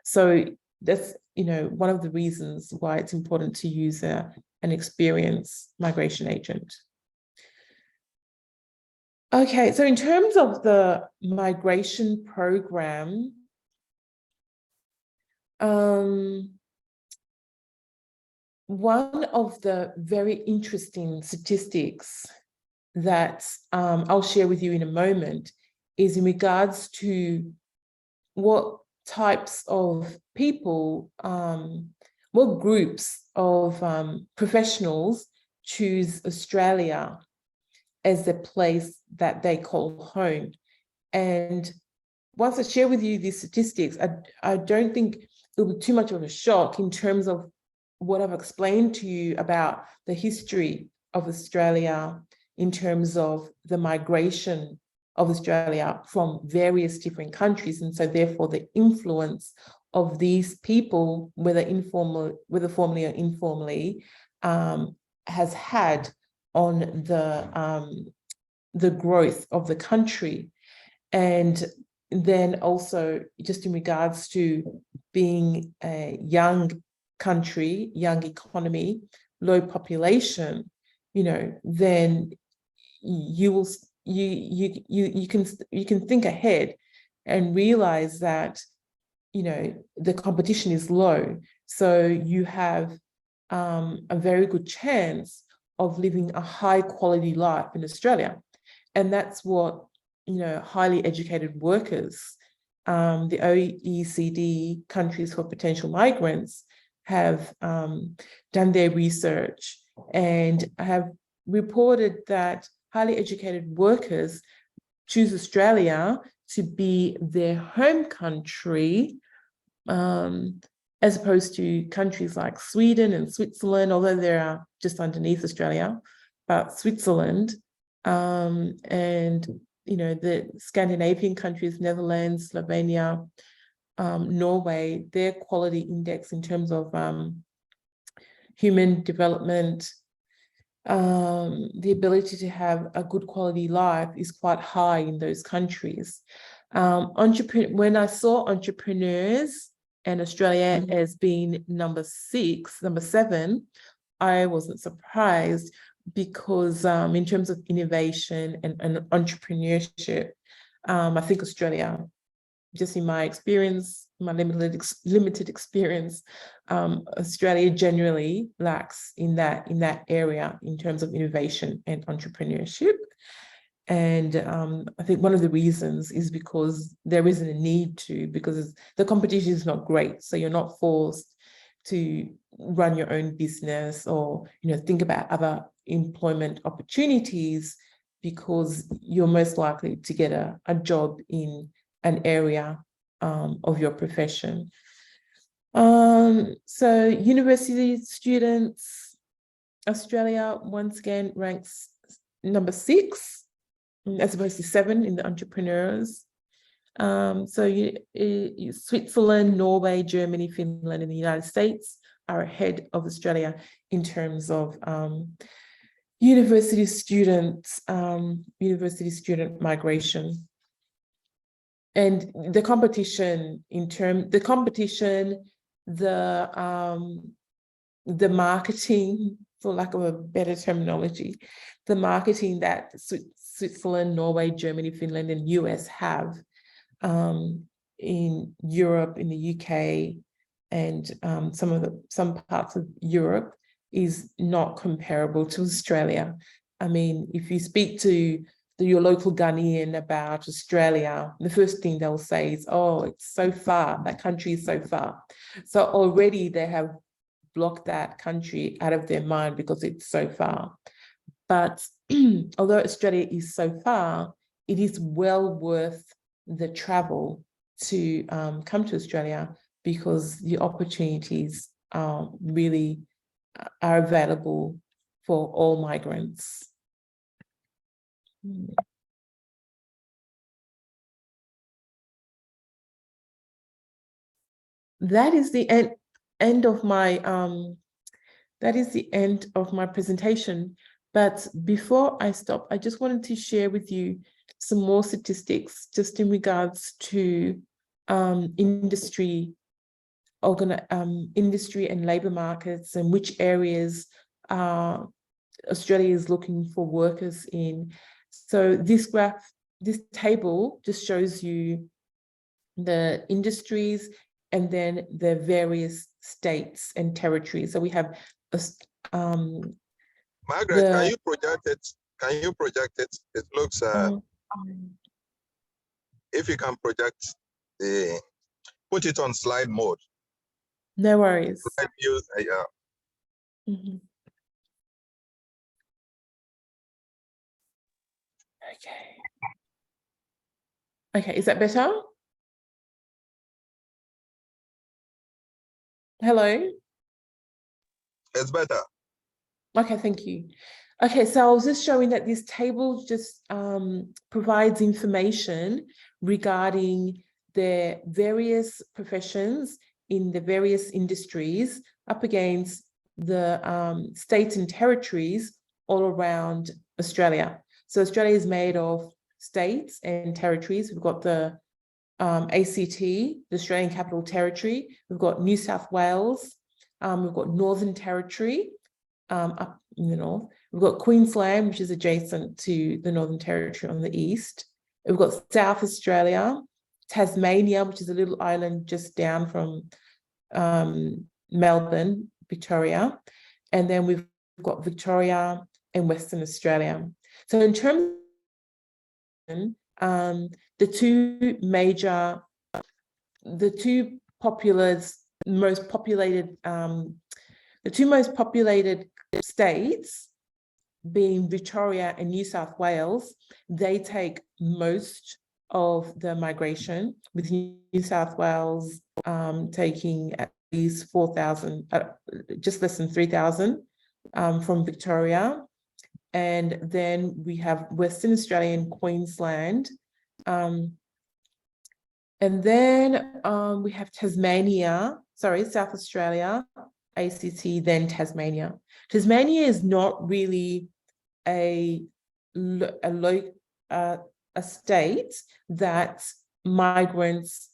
So that's, one of the reasons why it's important to use an experienced migration agent. Okay, so in terms of the migration program, one of the very interesting statistics that I'll share with you in a moment is in regards to what types of people, what groups of professionals choose Australia as the place that they call home. And once I share with you these statistics, I don't think it'll be too much of a shock in terms of what I've explained to you about the history of Australia, in terms of the migration of Australia from various different countries. And so therefore the influence of these people, whether formally or informally, has had on the growth of the country. And then also just in regards to being a young country, young economy, low population, then you can think ahead and realize that the competition is low, so you have a very good chance of living a high quality life in Australia. And that's what highly educated workers, the OECD countries for potential migrants, have done their research and have reported that highly educated workers choose Australia to be their home country, as opposed to countries like Sweden and Switzerland, although they are just underneath Australia, but Switzerland, and the Scandinavian countries, Netherlands, Slovenia, Norway, their quality index in terms of human development, the ability to have a good quality life is quite high in those countries. When I saw entrepreneurs and Australia as being number 7, I wasn't surprised, because in terms of innovation and entrepreneurship, I think Australia, just in my experience, my limited experience, Australia generally lacks in that area in terms of innovation and entrepreneurship. And I think one of the reasons is because there isn't a need to, because the competition is not great. So you're not forced to run your own business or think about other employment opportunities, because you're most likely to get a job in an area of your profession. So university students, Australia once again ranks number 6, as opposed to 7 in the entrepreneurs. So Switzerland, Norway, Germany, Finland, and the United States are ahead of Australia in terms of university student migration. And the competition, the marketing, for lack of a better terminology, the marketing that Switzerland, Norway, Germany, Finland, and US have in Europe, in the UK, and some parts of Europe is not comparable to Australia. I mean, if you speak to your local Ghanaian about Australia, the first thing they'll say is, "Oh, it's so far. That country is so far." So already they have blocked that country out of their mind because it's so far. But although Australia is so far, it is well worth the travel to come to Australia, because the opportunities really are available for all migrants. that is the end of my presentation. But before I stop, I just wanted to share with you some more statistics just in regards to industry and labor markets and which areas Australia is looking for workers in. So this table just shows you the industries and then the various states and territories. So we have Margaret, can you project it? Can you project it? It looks if you can project put it on slide mode. No worries. Slide view, yeah. Okay, is that better? Hello? It's better. Okay, thank you. Okay, so I was just showing that this table just provides information regarding the various professions in the various industries up against the states and territories all around Australia. So Australia is made of states and territories. We've got the ACT, the Australian Capital Territory. We've got New South Wales. We've got Northern Territory up in the north. We've got Queensland, which is adjacent to the Northern Territory on the east. We've got South Australia, Tasmania, which is a little island just down from Melbourne, Victoria. And then we've got Victoria and Western Australia. So in terms of the two most populated states being Victoria and New South Wales, they take most of the migration, with New South Wales taking at least 4,000, just less than 3,000 from Victoria. And then we have Western Australia and Queensland. And then we have South Australia, ACT, then Tasmania. Tasmania is not really a state that migrants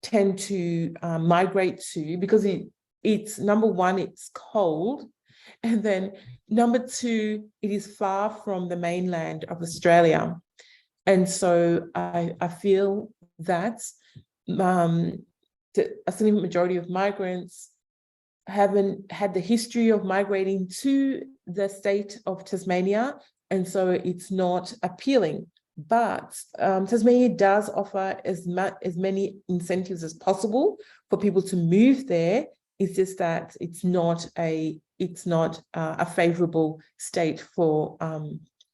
tend to migrate to, because it's number one, it's cold. And then number two, it is far from the mainland of Australia. And so I feel that a significant majority of migrants haven't had the history of migrating to the state of Tasmania, and so it's not appealing. But Tasmania does offer as many incentives as possible for people to move there. It's just that it's not a favorable state for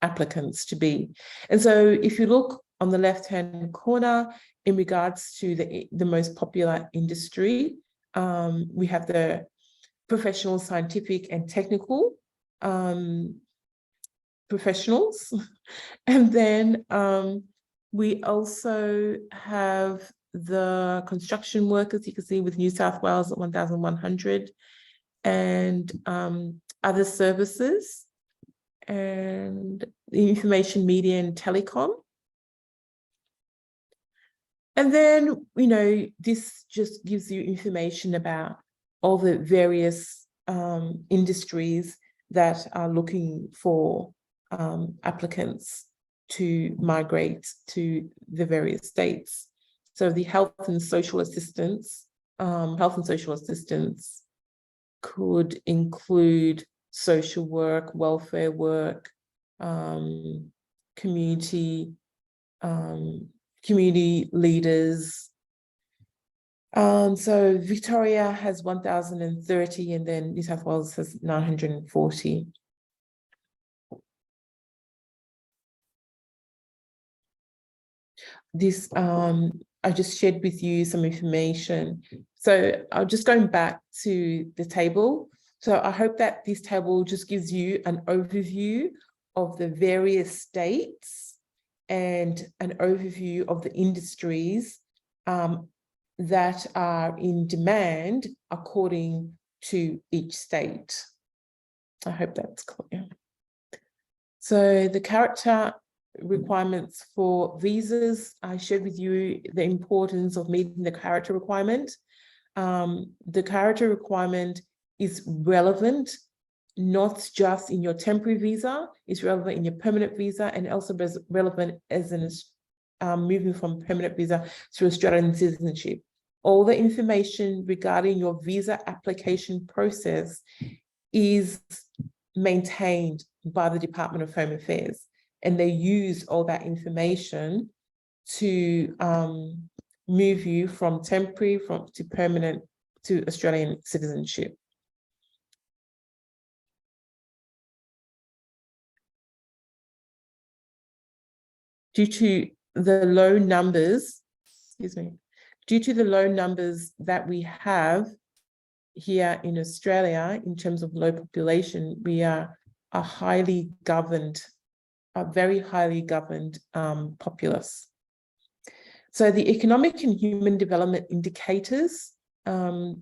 applicants to be. And so if you look on the left-hand corner in regards to the most popular industry, we have the professional, scientific, and technical professionals. And then we also have the construction workers, you can see with New South Wales at 1,100, and other services, and the information, media, and telecom. And then, this just gives you information about all the various industries that are looking for applicants to migrate to the various states. So the health and social assistance could include social work, welfare work, community leaders. So Victoria has 1,030, and then New South Wales has 940. This, I just shared with you some information. So I'm just going back to the table. So I hope that this table just gives you an overview of the various states and an overview of the industries that are in demand according to each state. I hope that's clear. So the character requirements for visas, I shared with you the importance of meeting the character requirement. The character requirement is relevant, not just in your temporary visa, it's relevant in your permanent visa, and also relevant as an moving from permanent visa to Australian citizenship. All the information regarding your visa application process is maintained by the Department of Home Affairs, and they use all that information to move you from temporary to permanent to Australian citizenship. Due to the low numbers, due to the low numbers that we have here in Australia in terms of low population, we are a highly governed, a very highly governed populace. So the economic and human development indicators,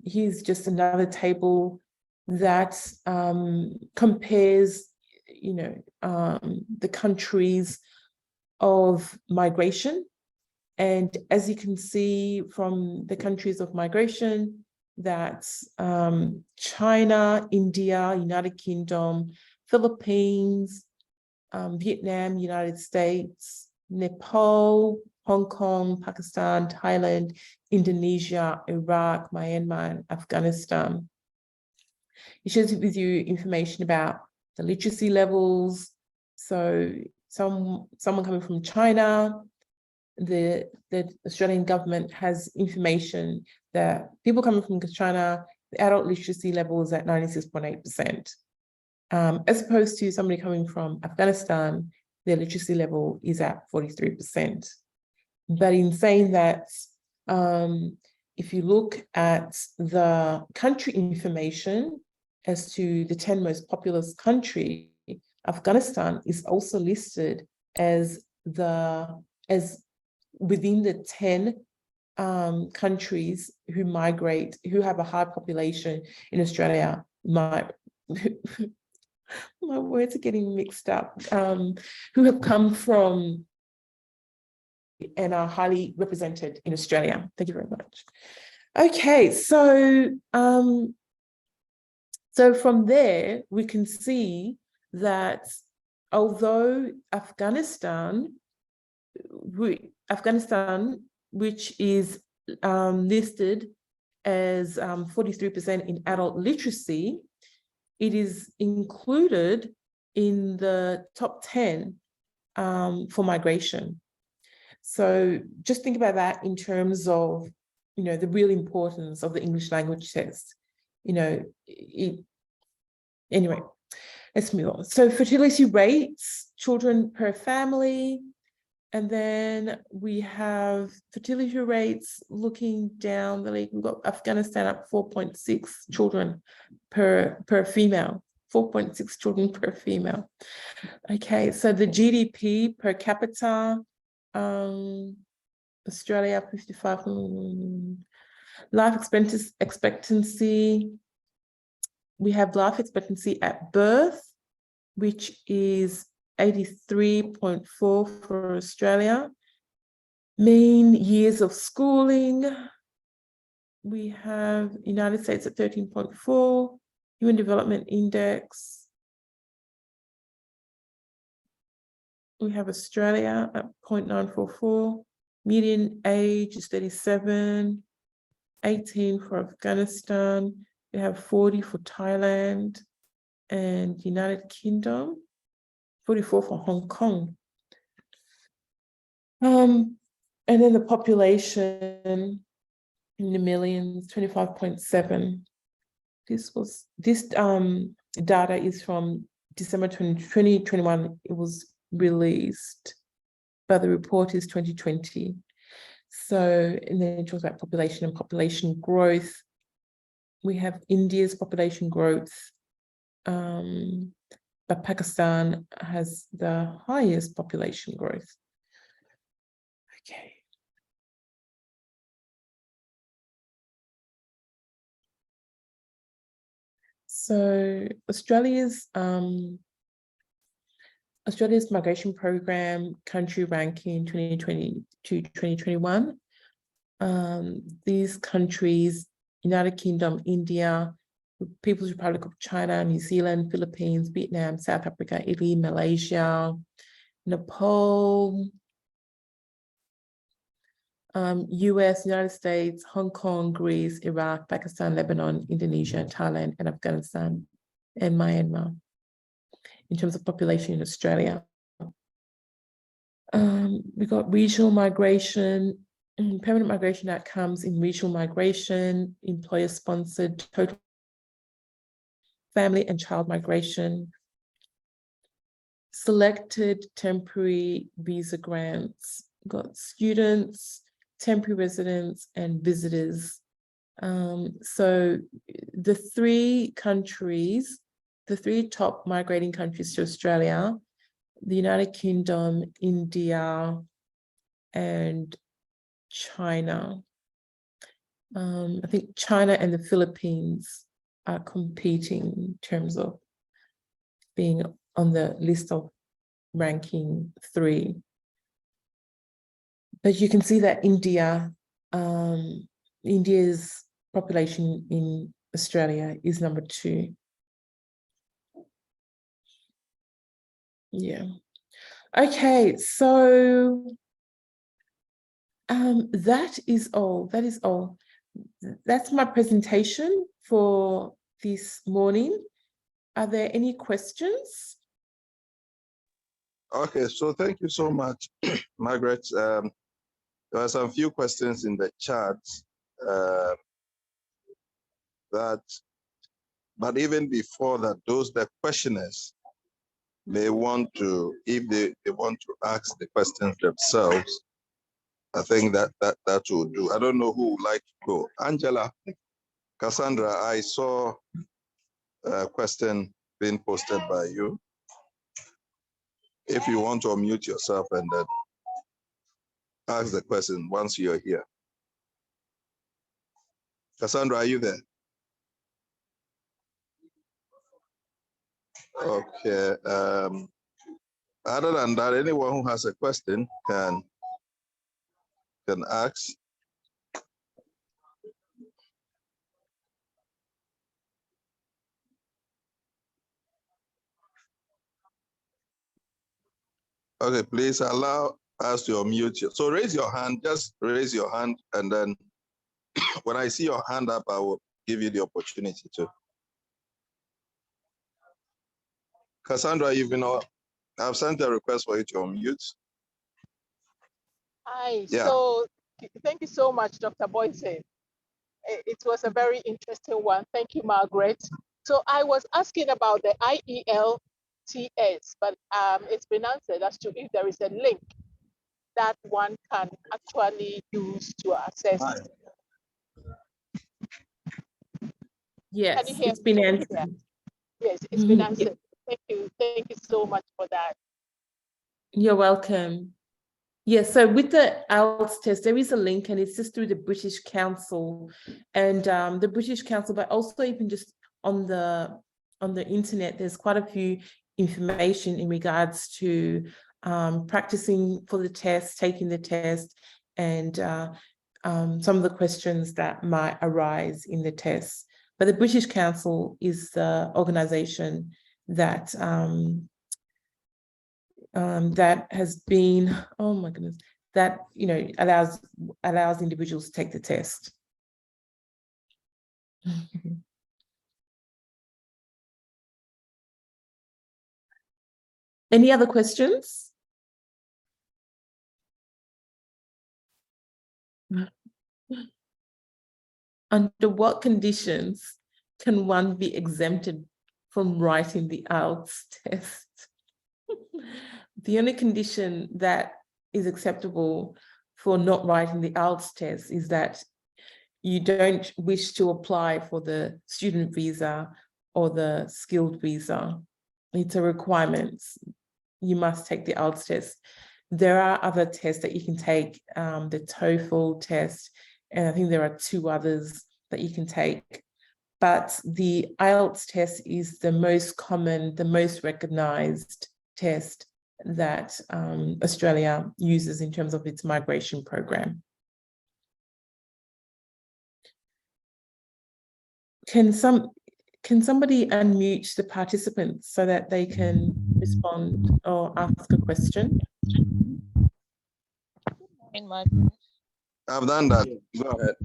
here's just another table that compares, the countries of migration. And as you can see from the countries of migration, that's China, India, United Kingdom, Philippines, Vietnam, United States, Nepal, Hong Kong, Pakistan, Thailand, Indonesia, Iraq, Myanmar, and Afghanistan. It shares with you information about the literacy levels. So someone coming from China, the Australian government has information that people coming from China, the adult literacy level is at 96.8%. As opposed to somebody coming from Afghanistan, their literacy level is at 43%. But in saying that, if you look at the country information as to the 10 most populous countries, Afghanistan is also listed as within the 10 countries who migrate, who have a high population in Australia. My words are getting mixed up. Who have come from and are highly represented in Australia. Thank you very much. Okay, so from there we can see that although Afghanistan, which is listed as 43% in adult literacy, it is included in the top 10 for migration. So just think about that in terms of, the real importance of the English language test. Anyway, let's move on. So fertility rates, children per family, and then we have fertility rates looking down the league. We've got Afghanistan at 4.6 children per female, 4.6 children per female. Okay, so the GDP per capita, Australia 55, life expectancy. We have life expectancy at birth, which is 83.4 for Australia. Mean years of schooling, we have United States at 13.4, Human Development Index. We have Australia at 0.944, median age is 37, 18 for Afghanistan, we have 40 for Thailand, and United Kingdom, 44 for Hong Kong. And then the population in the millions, 25.7. This data is from December 2021. It was released, but the report is 2020. So, and then it talks about population and population growth. We have India's population growth, but Pakistan has the highest population growth. Okay. So Australia's migration program country ranking 2020-2021. These countries: United Kingdom, India, People's Republic of China, New Zealand, Philippines, Vietnam, South Africa, Italy, Malaysia, Nepal, US, United States, Hong Kong, Greece, Iraq, Pakistan, Lebanon, Indonesia, Thailand, and Afghanistan, and Myanmar, in terms of population in Australia. We got regional migration, permanent migration outcomes in regional migration, employer-sponsored total family and child migration, selected temporary visa grants, got students, temporary residents, and visitors. So the three top migrating countries to Australia, the United Kingdom, India, and China. I think China and the Philippines are competing in terms of being on the list of ranking 3. But you can see that India's population in Australia is number 2. Yeah. Okay, so that is all. That's my presentation for this morning. Are there any questions? Okay, so thank you so much, Margaret. There are some few questions in the chat but even before that, the questioners may want to, if they want to ask the questions themselves, I think that will do. I don't know who would like to go. Angela, Cassandra, I saw a question being posted by you. If you want to unmute yourself and then ask the question once you're here. Cassandra, are you there? Okay. Other than that, anyone who has a question can ask. Okay, please allow us to unmute you. So raise your hand, just raise your hand, and then when I see your hand up, I will give you the opportunity to. Cassandra, I've sent a request for you to unmute. Hi, Yeah. so thank you so much, Dr. Boison. It was a very interesting one. Thank you, Margaret. So I was asking about the IELTS, but it's been answered as to if there is a link that one can actually use to access. Hi. Yes, Can you hear it's been me? answered. Yeah. Yes, it's been answered. Thank you so much for that. You're welcome. Yes, so with the IELTS test, there is a link, and it's just through the British Council, and the British Council, but also even just on the internet, there's quite a few information in regards to practicing for the test, taking the test, and some of the questions that might arise in the test. But the British Council is the organization that that has been, oh my goodness, that allows individuals to take the test. Any other questions? Under what conditions can one be exempted from writing the IELTS test? The only condition that is acceptable for not writing the IELTS test is that you don't wish to apply for the student visa or the skilled visa. It's a requirement. You must take the IELTS test. There are other tests that you can take, the TOEFL test, and I think there are 2 others that you can take. but the IELTS test is the most common, the most recognized test that Australia uses in terms of its migration program. Can somebody unmute the participants so that they can respond or ask a question? I've done that. Go ahead.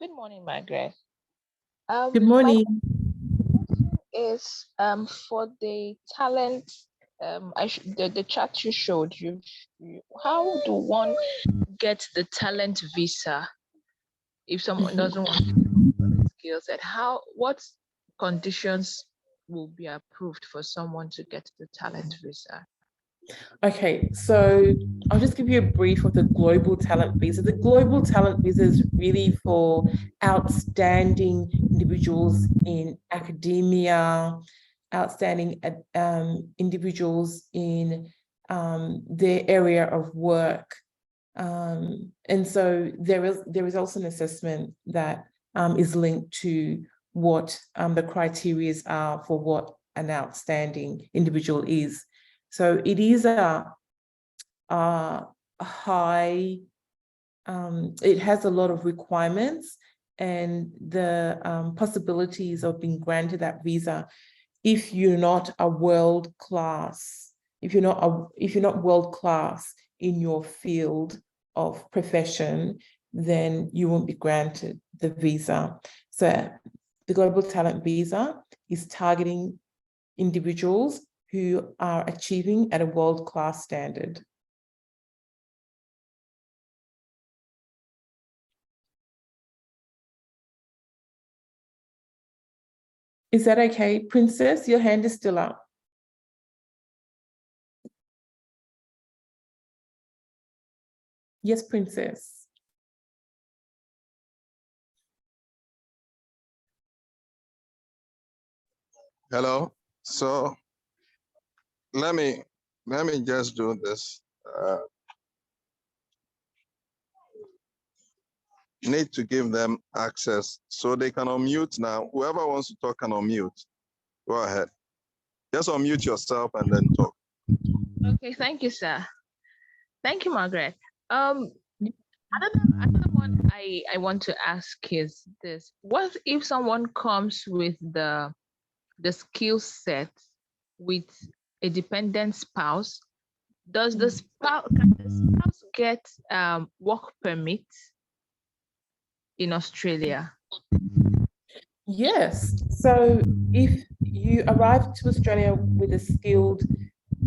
Good morning, Margaret. Good morning. Is for the talent, the chart you showed, how do one get the talent visa if someone doesn't want to do skill set? What conditions will be approved for someone to get the talent visa? Okay, so I'll just give you a brief of the global talent visa. The global talent visa is really for outstanding individuals in academia, outstanding individuals in their area of work. And so there is also an assessment that is linked to what the criteria are for what an outstanding individual is. So it is a high, it has a lot of requirements, and the possibilities of being granted that visa, if you're not a world class, if you're not world class in your field of profession, then you won't be granted the visa. So the Global Talent Visa is targeting individuals who are achieving at a world-class standard. Is that okay, Princess? Your hand is still up. Yes, Princess. Hello. So let me just do this. Need to give them access so they can unmute now. Whoever wants to talk can unmute. Go ahead. Just unmute yourself and then talk. Okay, thank you, sir. Thank you, Margaret. Another one I want to ask is this: what if someone comes with the skill set with a dependent spouse? Does can the spouse get work permit in Australia? Yes. So if you arrive to Australia with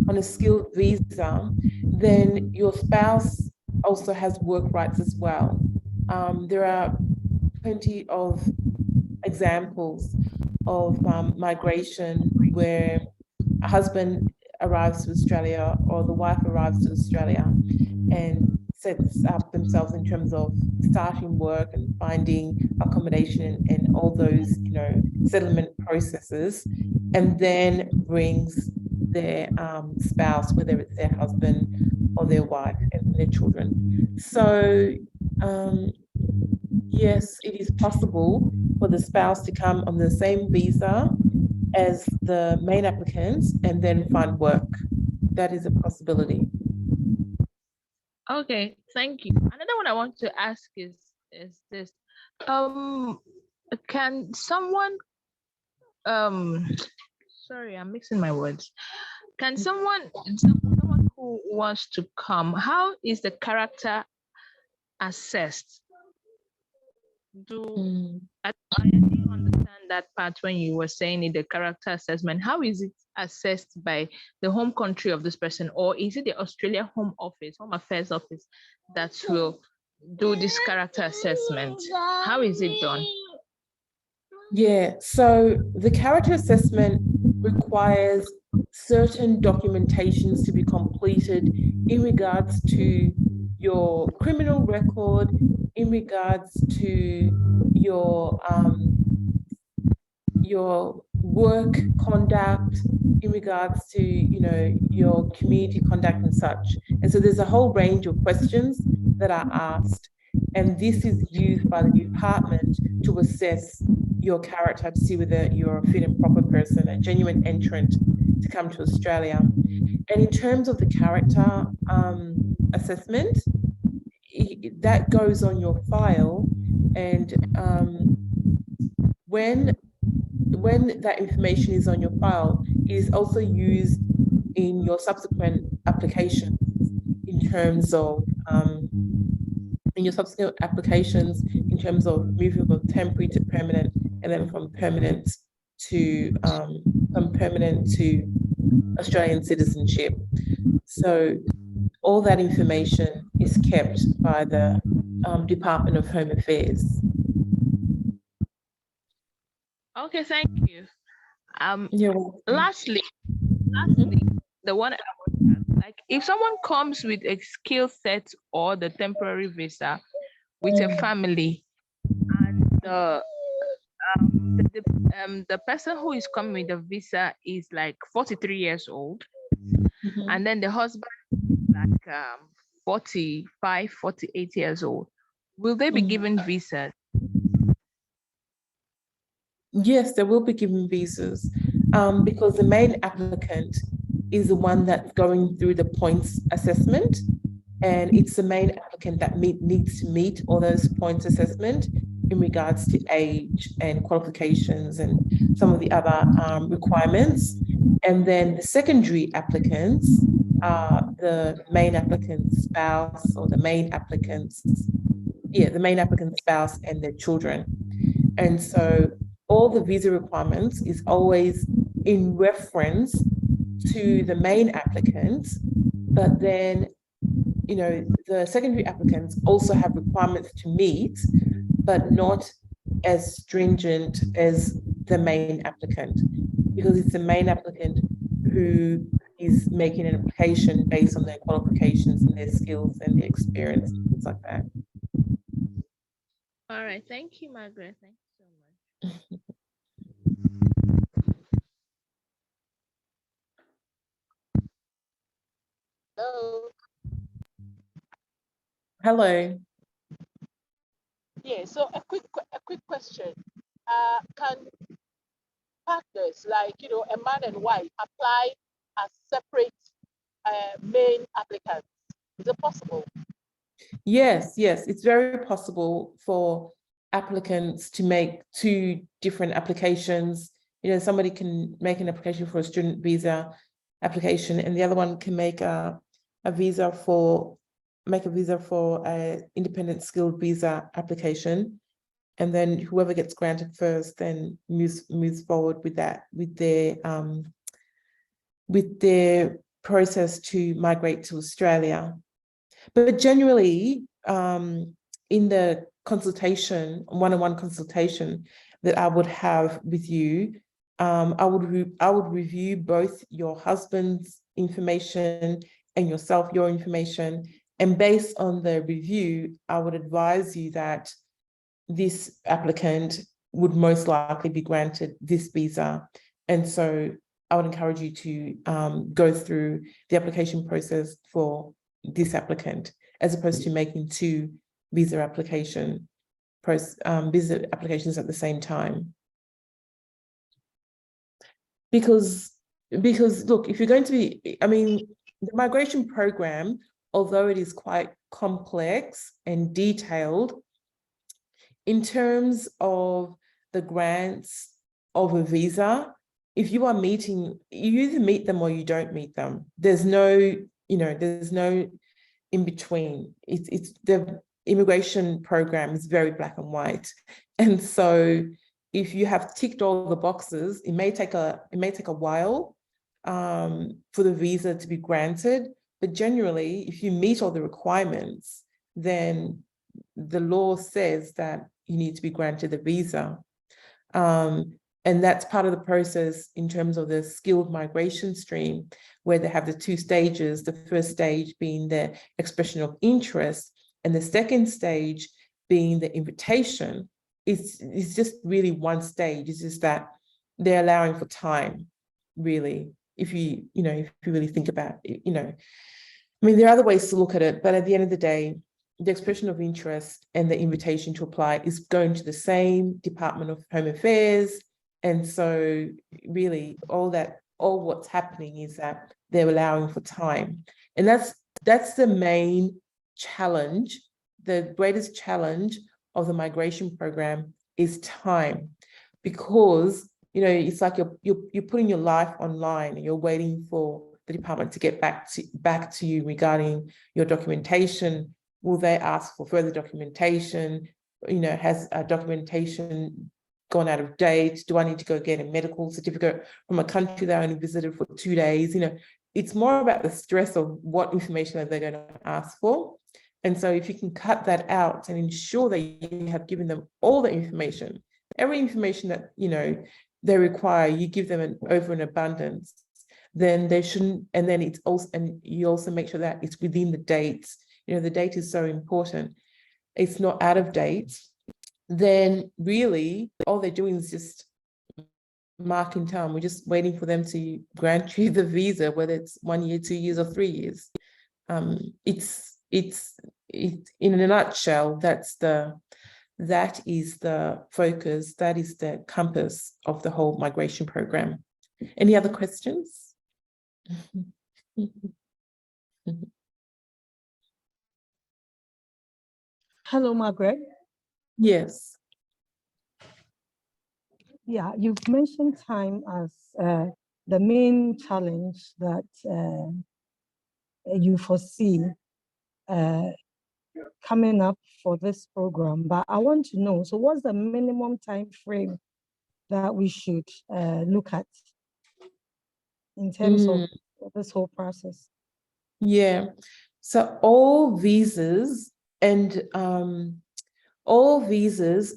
on a skilled visa, then your spouse also has work rights as well. There are plenty of examples of migration where a husband arrives to Australia or the wife arrives to Australia and sets up themselves in terms of starting work and finding accommodation and all those, settlement processes, and then brings their spouse, whether it's their husband or their wife, and their children. So yes, it is possible for the spouse to come on the same visa as the main applicants and then find work. That is a possibility. Okay, thank you. Another one I want to ask is this: can someone sorry, I'm mixing my words. Can someone who wants to come, how is the character assessed? I didn't understand that part when you were saying it, the character assessment. How is it assessed by the home country of this person, or is it the Australia Home Affairs Office that will do this character assessment? How is it done? Yeah, so the character assessment requires certain documentations to be completed in regards to your criminal record, in regards to your work conduct, in regards to your community conduct and such. And so there's a whole range of questions that are asked. And this is used by the department to assess your character, to see whether you're a fit and proper person, a genuine entrant to come to Australia. And in terms of the character assessment, that goes on your file, and when that information is on your file, it is also used in your subsequent application in terms of moving from temporary to permanent, and then from permanent to Australian citizenship. So all that information is kept by the Department of Home Affairs. Okay, thank you. You're welcome. Lastly, the one I want to ask, like, if someone comes with a skill set or the temporary visa with a family, and the person who is coming with the visa is like 43 years old, and then the husband is like 45, 48 years old, will they be given visas? Yes, they will be given visas, because the main applicant is the one that's going through the points assessment, and it's the main applicant that needs to meet all those points assessment in regards to age and qualifications and some of the other requirements. And then the secondary applicants are the main applicant's spouse, or the main applicant's spouse and their children. And so all the visa requirements is always in reference to the main applicant, but then, you know, the secondary applicants also have requirements to meet, but not as stringent as the main applicant, because it's the main applicant who is making an application based on their qualifications and their skills and their experience, things like that. All right, thank you, Margaret. Thank you so much. Hello. Hello. Yeah, so a quick question. Can partners, like, you know, a man and wife, apply as separate main applicants? Is it possible? Yes, it's very possible for applicants to make two different applications. You know, somebody can make an application for a student visa application, and the other one can make a visa for a independent skilled visa application. And then whoever gets granted first then moves forward with that, with their process to migrate to Australia. But generally, in the consultation, one-on-one consultation that I would have with you, I would review both your husband's information and your information, and based on the review, I would advise you that this applicant would most likely be granted this visa. And so I would encourage you to go through the application process for this applicant, as opposed to making two visa applications at the same time. Because look, if you're going to be, I mean, the migration program, although it is quite complex and detailed, in terms of the grants of a visa, if you are meeting, you either meet them or you don't meet them. There's no in between. It's the immigration program is very black and white. And so if you have ticked all the boxes, it may take a while for the visa to be granted. But generally, if you meet all the requirements, then the law says that you need to be granted a visa. And that's part of the process in terms of the skilled migration stream, where they have the two stages, the first stage being the expression of interest, and the second stage being the invitation. It's just really one stage. It's just that they're allowing for time, really, if you really think about it, I mean, there are other ways to look at it, but at the end of the day, the expression of interest and the invitation to apply is going to the same Department of Home Affairs. And so really all what's happening is that they're allowing for time. And that's the main challenge. The greatest challenge of the migration program is time, because it's like you're putting your life online and you're waiting for the department to get back to you regarding your documentation. Will they ask for further documentation? Has a documentation gone out of date? Do I need to go get a medical certificate from a country that I only visited for 2 days? It's more about the stress of what information are they going to ask for. And so if you can cut that out and ensure that you have given them all the information, every information that they require, you give them over an abundance, then they shouldn't. And then you also make sure that it's within the dates. The date is so important. It's not out of date. Then really all they're doing is just marking time. We're just waiting for them to grant you the visa, whether it's 1 year, 2 years, or 3 years. It's in a nutshell, that is the focus, that is the compass of the whole migration program. Any other questions? Hello, Margaret. Yes. Yeah, you've mentioned time as the main challenge that you foresee coming up for this program. But I want to know, so what's the minimum time frame that we should look at in terms of this whole process? Yeah, so all visas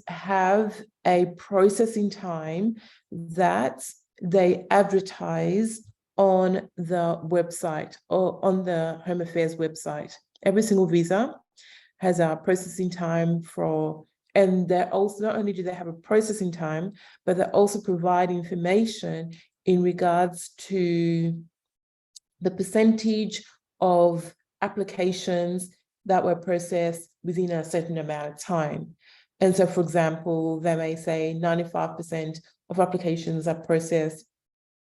have a processing time that they advertise on the website or on the Home Affairs website. Every single visa has a processing time and they're also, not only do they have a processing time, but they also provide information in regards to the percentage of applications that were processed within a certain amount of time. And so, for example, they may say 95% of applications are processed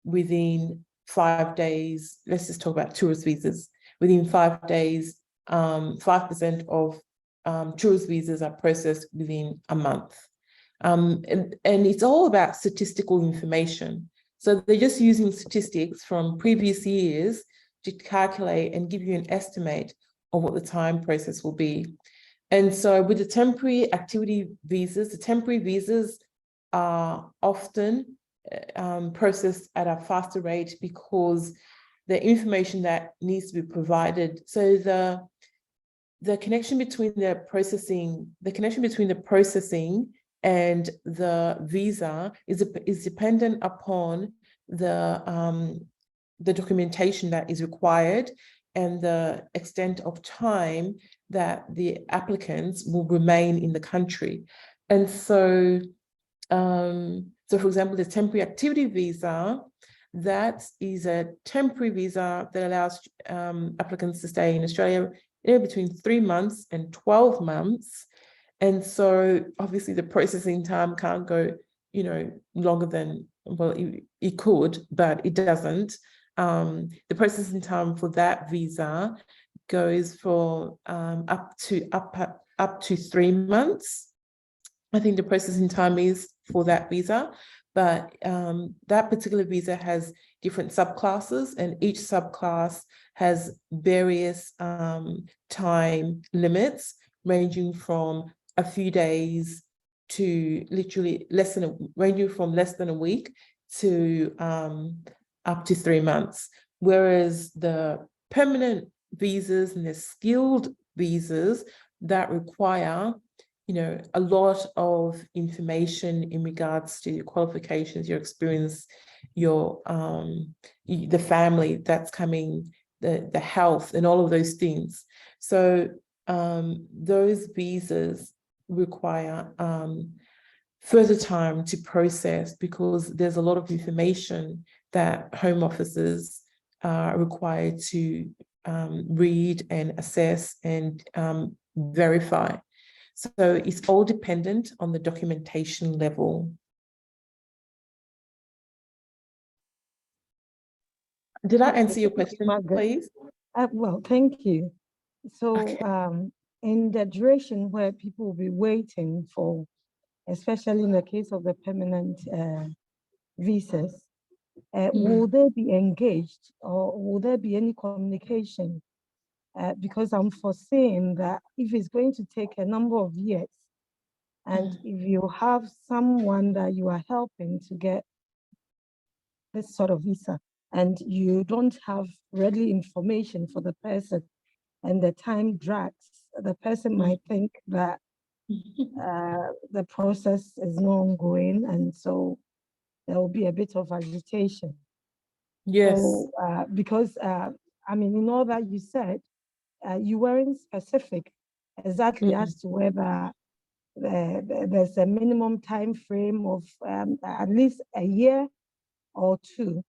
within 5 days. Let's just talk about tourist visas. Within 5 days, 5% of tourist visas are processed within a month. And it's all about statistical information. So they're just using statistics from previous years to calculate and give you an estimate of what the time process will be. And so with the temporary activity visas, the temporary visas are often processed at a faster rate because the information that needs to be provided. So the connection between the processing and the visa is dependent upon the documentation that is required and the extent of time that the applicants will remain in the country. And so, for example, the temporary activity visa, that is a temporary visa that allows applicants to stay in Australia between 3 months and 12 months. And so obviously the processing time can't go, longer than, well, it could, but it doesn't. The processing time for that visa goes for up to 3 months. I think the processing time is for that visa, but that particular visa has different subclasses, and each subclass has various time limits, ranging from a few days to literally ranging from less than a week to up to 3 months. Whereas the permanent visas and the skilled visas that require, a lot of information in regards to your qualifications, your experience, your the family that's coming, the health, and all of those things. So those visas require further time to process because there's a lot of information that home offices are required to read and assess and verify. So it's all dependent on the documentation level. Did I answer your question, please? Well, thank you. So Okay. in the duration where people will be waiting for, especially in the case of the permanent visas, will they be engaged, or will there be any communication? Because I'm foreseeing that if it's going to take a number of years, and if you have someone that you are helping to get this sort of visa, and you don't have ready information for the person, and the time drags, the person might think that the process is not ongoing, and so there will be a bit of agitation. Yes. So, because, I mean, in all that you said, you weren't specific exactly as to whether there's a minimum time frame of at least a year or two.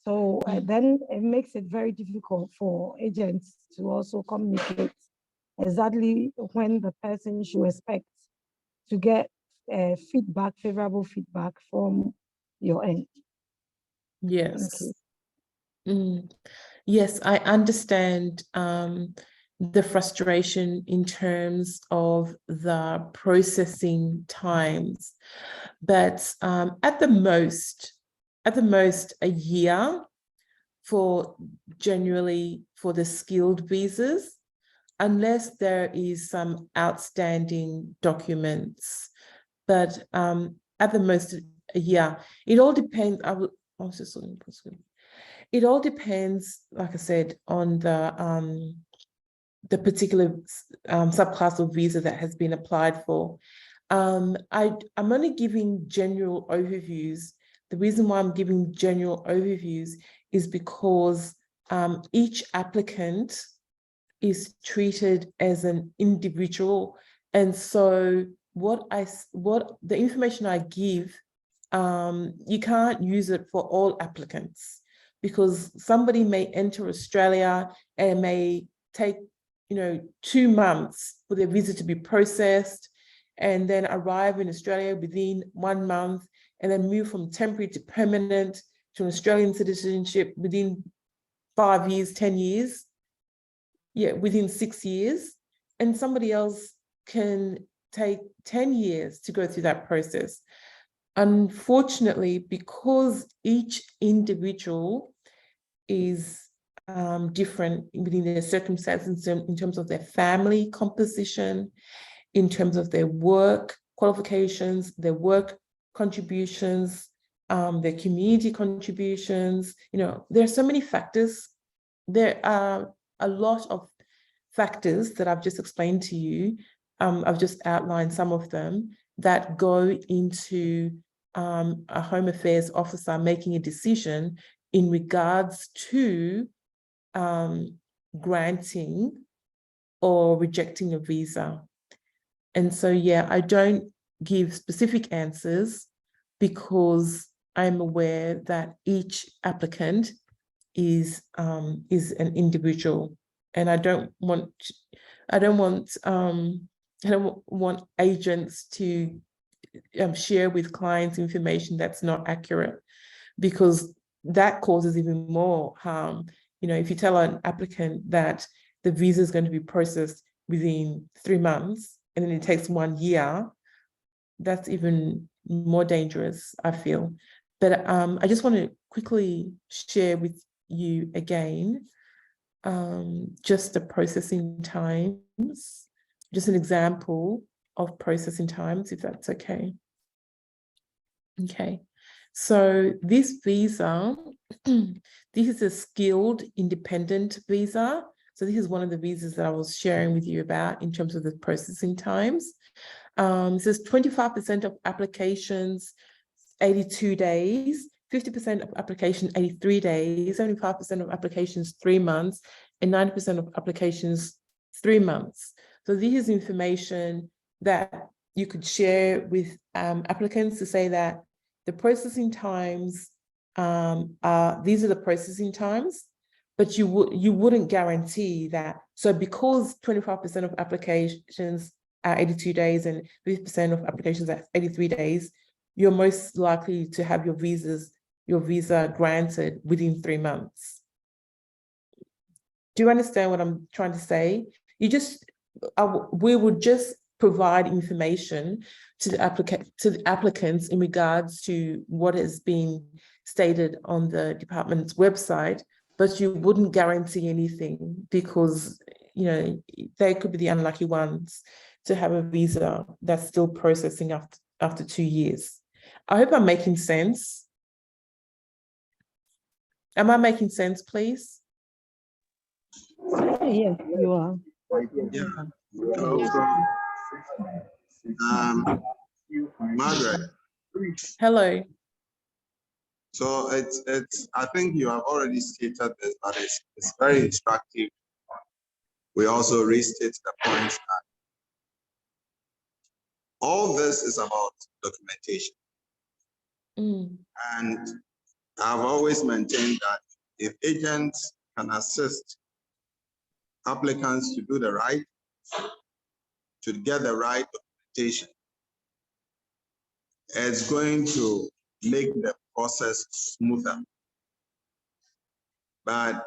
So then it makes it very difficult for agents to also communicate exactly when the person should expect to get feedback, favorable feedback from your end. Yes. Yes, I understand the frustration in terms of the processing times, but at the most a year for generally for the skilled visas, unless there is some outstanding documents. But at the most a year. It all depends. I was just looking for screen. It all depends, like I said, on the particular subclass of visa that has been applied for. I'm only giving general overviews. The reason why I'm giving general overviews is because each applicant is treated as an individual, and so what the information I give, you can't use it for all applicants, because somebody may enter Australia and it may take 2 months for their visa to be processed, and then arrive in Australia within 1 month, and then move from temporary to permanent to an Australian citizenship within 5 years, 10 years, within 6 years, and somebody else can take 10 years to go through that process. Unfortunately, because each individual is different within their circumstances in terms of their family composition, in terms of their work qualifications, their work contributions, their community contributions, there are so many factors. There are a lot of factors that I've just explained to you. I've just outlined some of them that go into a Home Affairs officer making a decision in regards to granting or rejecting a visa. And so, I don't give specific answers because I'm aware that each applicant is an individual, and I don't want agents to share with clients information that's not accurate, because that causes even more harm. If you tell an applicant that the visa is going to be processed within 3 months and then it takes 1 year, that's even more dangerous, I feel. But I just want to quickly share with you again just the processing times, just an example of processing times, if that's okay. Okay, so this visa, this is a skilled independent visa. So this is one of the visas that I was sharing with you about in terms of the processing times. It says 25% of applications, 82 days, 50% of application, 83 days, 75% of applications, 3 months, and 90% of applications, 3 months. So this is information that you could share with applicants to say that the processing times these are the processing times, but you wouldn't guarantee that So because 25% of applications are 82 days and 50% of applications are 83 days, you're most likely to have your visa granted within 3 months. Do you understand what I'm trying to say? We would just provide information to the applicants in regards to what has been stated on the department's website, but you wouldn't guarantee anything because, you know, they could be the unlucky ones to have a visa that's still processing after 2 years. I hope I'm making sense. Am I making sense, please? Yes, you are. Yeah. Also, Margaret. Hello. So it's I think you have already stated this, but it's very instructive. We also restate the point that all this is about documentation. And I've always maintained that if agents can assist applicants to do the right, to get the right documentation, it's going to make the process smoother. But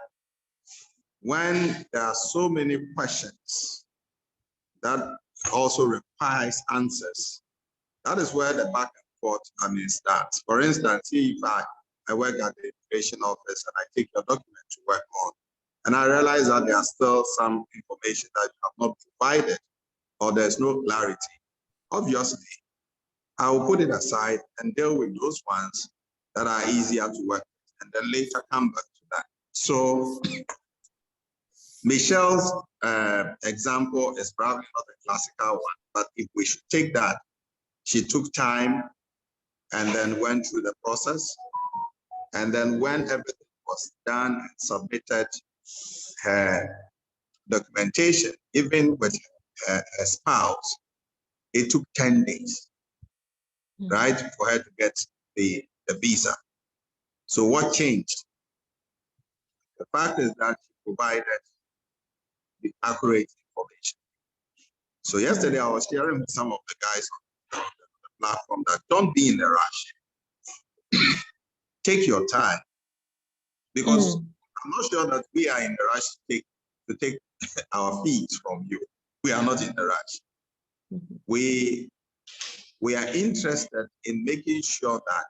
when there are so many questions that also requires answers, that is where the back and forth starts. For instance, if I work at the immigration office and I take your document to work on, and I realize that there are still some information that you have not provided or there's no clarity, obviously, I will put it aside and deal with those ones that are easier to work with, and then later come back to that. So Michelle's example is probably not a classical one, but if we should take that, she took time and then went through the process. And then when everything was done and submitted her documentation, even with her spouse, it took 10 days, right, for her to get the visa. So what changed? The fact is that she provided the accurate information. So yesterday I was sharing with some of the guys on the platform that don't be in a rush. Take your time, because I'm not sure that we are in a rush to take our fees from you. We are not in a rush. We are interested in making sure that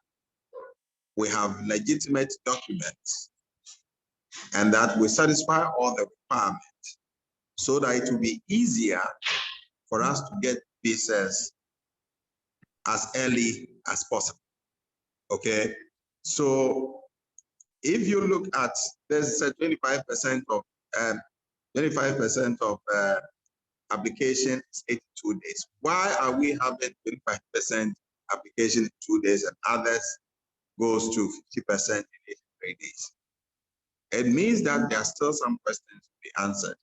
we have legitimate documents and that we satisfy all the requirements so that it will be easier for us to get visas as early as possible. Okay, so if you look at, there's a 25% of application is 82 days. Why are we having 25% application in 2 days and others goes to 50% in 83 days? It means that there are still some questions to be answered.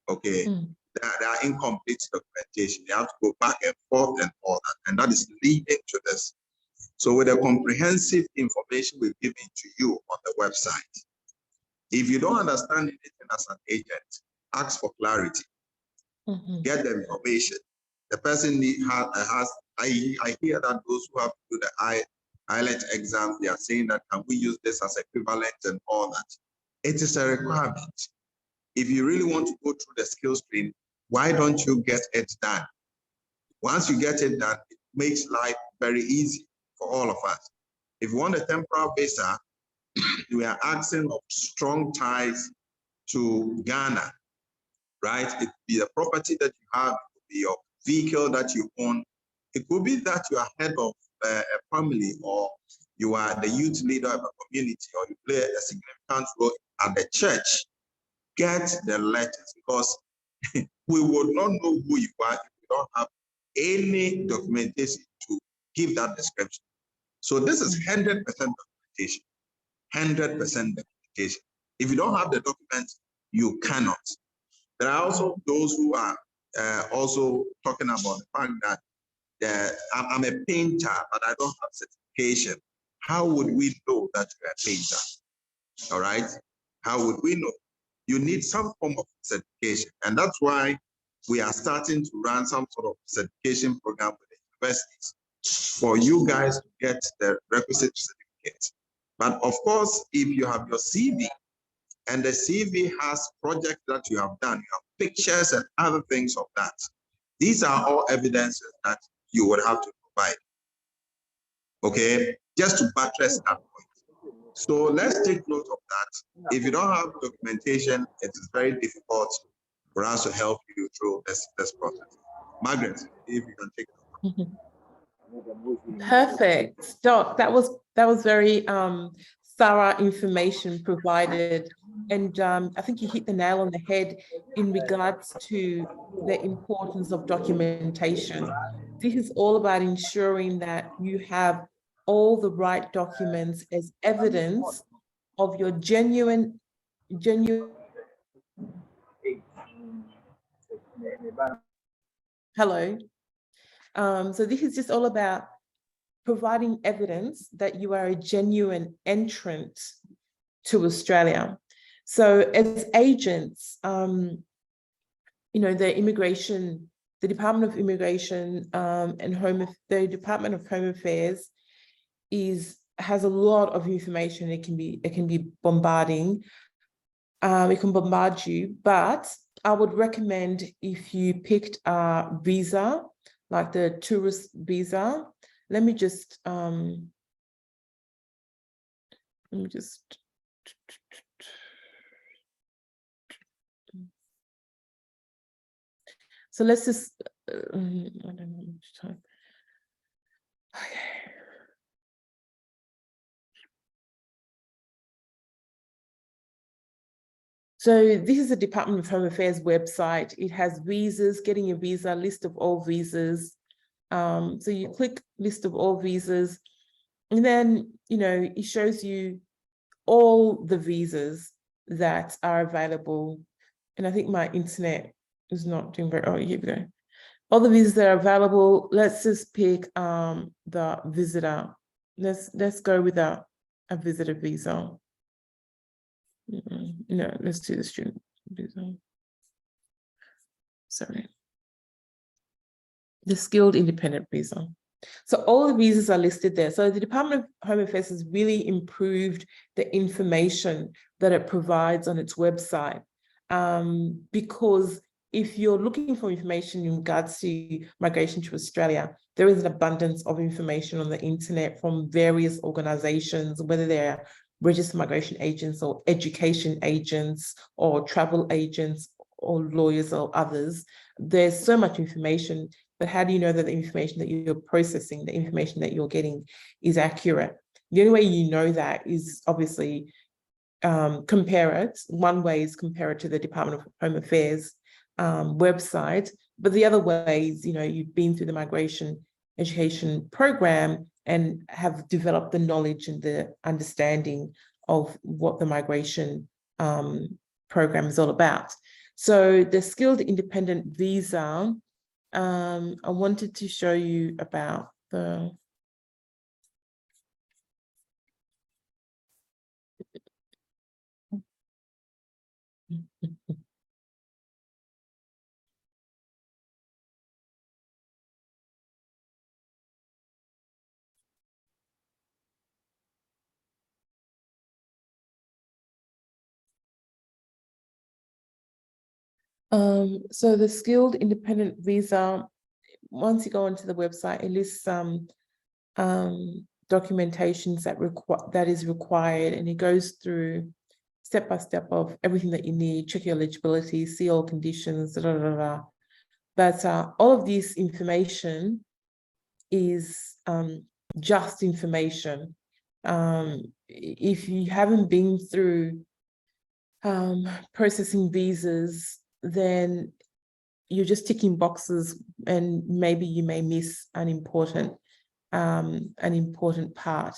Okay, there are incomplete documentation. You have to go back and forth and all that, and that is leading to this. So with the comprehensive information we've given to you on the website, if you don't understand anything as an agent, ask for clarity. Get the information. The person I hear that those who have to do the IELTS exam, they are saying that, can we use this as equivalent and all that? It is a requirement. If you really want to go through the skills training, why don't you get it done? Once you get it done, it makes life very easy for all of us. If you want a temporary visa, we are asking of strong ties to Ghana, right? It could be the property that you have, it could be your vehicle that you own. It could be that you are head of a family, or you are the youth leader of a community, or you play a significant role at the church. Get the letters, because we would not know who you are if you don't have any documentation to give that description. So this is 100% documentation, 100% documentation. If you don't have the documents, you cannot. There are also those who are also talking about the fact that I'm a painter, but I don't have certification. How would we know that you're a painter? All right, how would we know? you need some form of certification. And that's why we are starting to run some sort of certification program with the universities for you guys to get the requisite certificate. But of course, if you have your CV and the CV has projects that you have done, you have pictures and other things of that, these are all evidences that you would have to provide. Okay, just to buttress that point. So let's take note of that. If you don't have documentation, it is very difficult for us to help you through this process. Margaret, if you can take it. Perfect, Doc. That was very thorough information provided, and I think you hit the nail on the head in regards to the importance of documentation. This is all about ensuring that you have all the right documents as evidence of your genuine. Hello. So this is just all about providing evidence that you are a genuine entrant to Australia. So as agents, you know, the Department of Immigration the Department of Home Affairs has a lot of information. It can be bombarding. It can bombard you, but I would recommend if you picked a visa, like the tourist visa. Let me just so let's just I don't know how much time. Okay. So this is the Department of Home Affairs website. It has visas, getting a visa, list of all visas. So you click list of all visas, and then, you know, it shows you all the visas that are available. And I think my internet is not doing very, oh, here we go. All the visas that are available. Let's just pick the visitor. Let's go with a visitor visa. No, let's do the student visa. Sorry. The skilled independent visa. So all the visas are listed there. So the Department of Home Affairs has really improved the information that it provides on its website. Because if you're looking for information in regards to migration to Australia, there is an abundance of information on the internet from various organizations, whether they're registered migration agents or education agents or travel agents or lawyers or others. There's so much information, but how do you know that the information that you're processing, the information that you're getting is accurate? The only way you know that is obviously compare it. One way is compare it to the Department of Home Affairs website, but the other way is, you know, you've been through the migration education program and have developed the knowledge and the understanding of what the migration program is all about. So the skilled independent visa, I wanted to show you about the so the skilled independent visa, once you go onto the website, it lists some documentations that is required, and it goes through step by step of everything that you need. Check your eligibility, see all conditions, But all of this information is just information. If you haven't been through processing visas, then you're just ticking boxes, and maybe you may miss an important part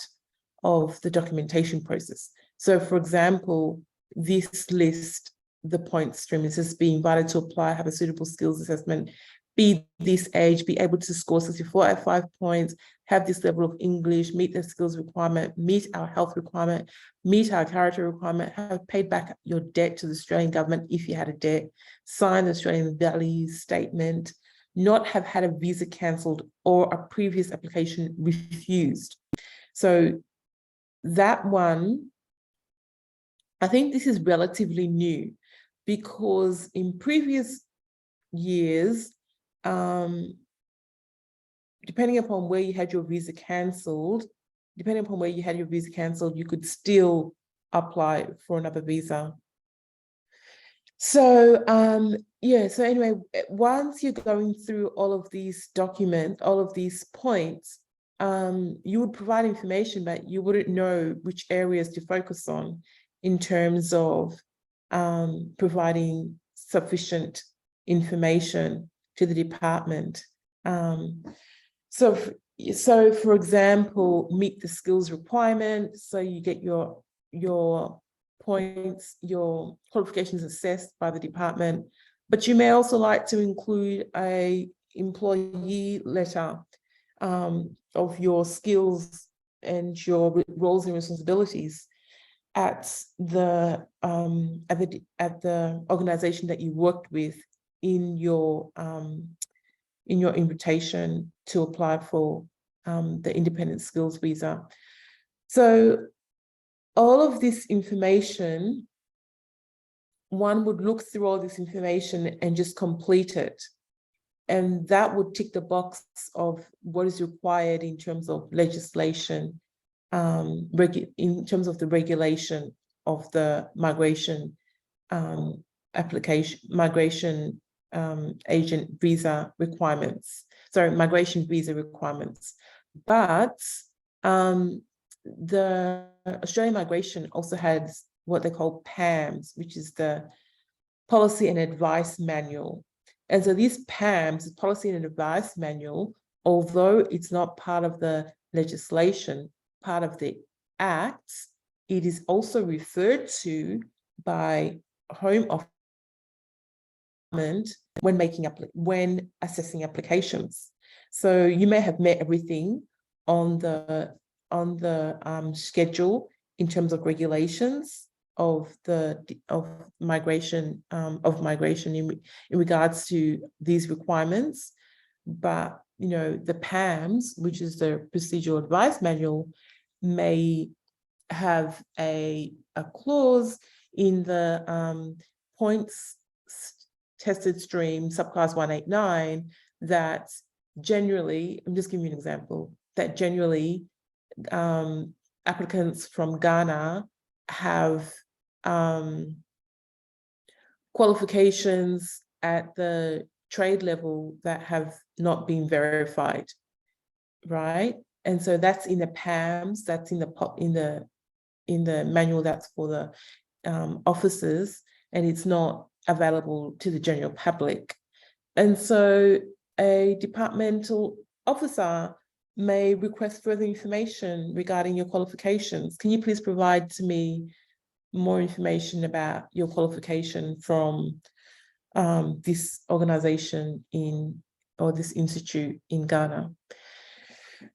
of the documentation process. So for example, this list, the point stream, it says be invited to apply, have a suitable skills assessment, be this age, be able to score 64 at 5 points, have this level of English, meet the skills requirement, meet our health requirement, meet our character requirement, have paid back your debt to the Australian government if you had a debt, sign the Australian values statement, not have had a visa cancelled or a previous application refused. So that one, I think this is relatively new, because in previous years, depending upon where you had your visa cancelled, you could still apply for another visa. So so anyway, once you're going through all of these documents, all of these points, you would provide information, but you wouldn't know which areas to focus on in terms of providing sufficient information to the department. So for example, meet the skills requirement. So you get your points, your qualifications assessed by the department, but you may also like to include a employee letter of your skills and your roles and responsibilities at the organization that you worked with in your invitation to apply for the independent skills visa. So all of this information, one would look through all this information and just complete it. And that would tick the box of what is required in terms of legislation, in terms of the regulation of the migration migration agent visa requirements, migration visa requirements. But the Australian Migration also has what they call PAMs, which is the Policy and Advice Manual. And so these PAMs, the Policy and Advice Manual, although it's not part of the legislation, part of the acts, it is also referred to by Home Office when assessing applications. So you may have met everything on the schedule in terms of regulations of migration in regards to these requirements, but the PAMs, which is the Procedural Advice Manual, may have a clause in the points tested stream subclass 189 that generally, I'm just giving you an example, that generally applicants from Ghana have qualifications at the trade level that have not been verified, right? And so that's in the PAMs, that's in the manual that's for the officers, and it's not available to the general public. And so a departmental officer may request further information regarding your qualifications. Can you please provide to me more information about your qualification from this organization or this institute in Ghana?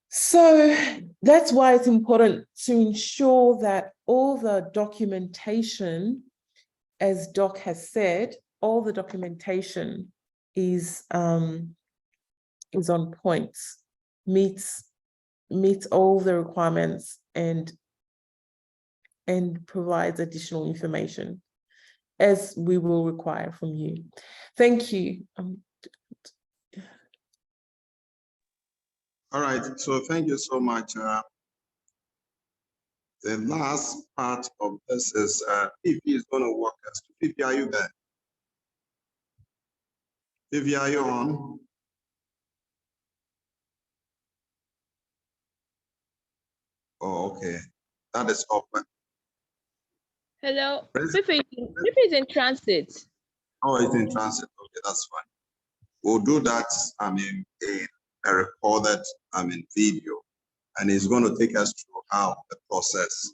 So that's why it's important to ensure that all the documentation, as Doc has said, all the documentation is on points, meets all the requirements and provides additional information as we will require from you. Thank you. All right, so thank you so much. The last part of this is Fifi is going to walk us. Fifi, are you there? Fifi, are you on? Oh, okay. That is open. Hello. Fifi is in transit. Oh, it's in transit. Okay, that's fine. We'll do that, in a recorded, video. And it's going to take us through how the process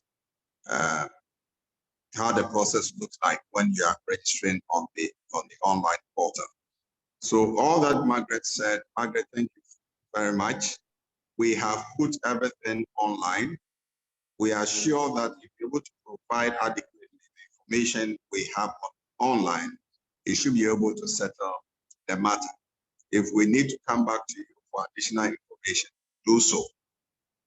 looks like when you are registering on the online portal. So all that Margaret said, Margaret, thank you very much. We have put everything online. We are sure that if you're able to provide adequately the information we have online, it should be able to settle the matter. If we need to come back to you for additional information, do so.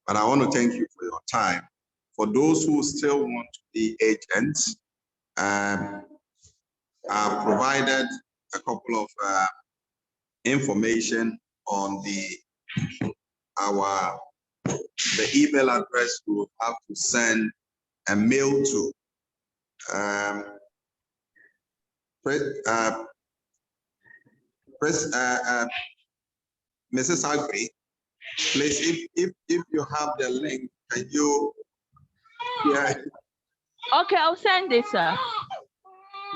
But I want to thank you for your time. For those who still want to be agents, I've provided a couple of information on the email address you will have to send a mail to. Mrs. Agri, please, if you have the link, can you? Yeah. Okay, I'll send it, sir.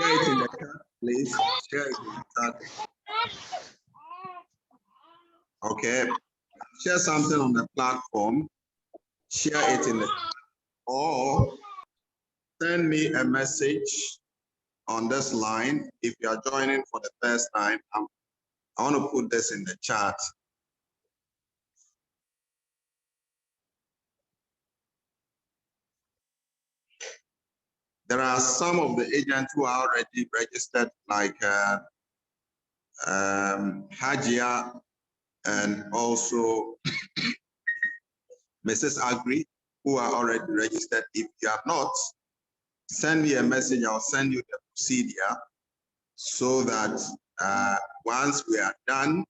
Share it in the chat, please. Share it in the chat. Okay. Share something on the platform. Share it in the chat, or send me a message on this line. If you are joining for the first time, I want to put this in the chat. There are some of the agents who are already registered, like Hajia and also Mrs. Agri, who are already registered. If you have not, send me a message. I'll send you the procedure so that once we are done,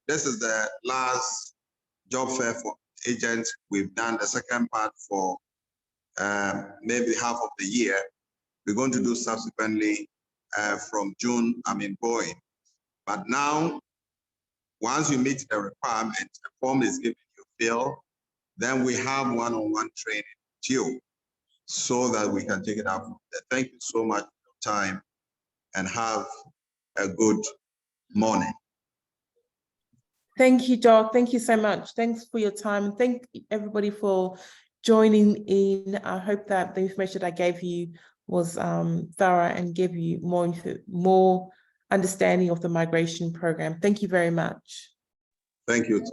this is the last job fair for agents. We've done the second part for maybe half of the year. We're going to do subsequently from June, going. But now, once you meet the requirement, the form is given you fill, then we have one-on-one training with you so that we can take it up. Thank you so much for your time and have a good morning. Thank you, Doc. Thank you so much. Thanks for your time. And thank everybody for joining in. I hope that the information I gave you was thorough and gave you more understanding of the migration program. Thank you very much. Thank you.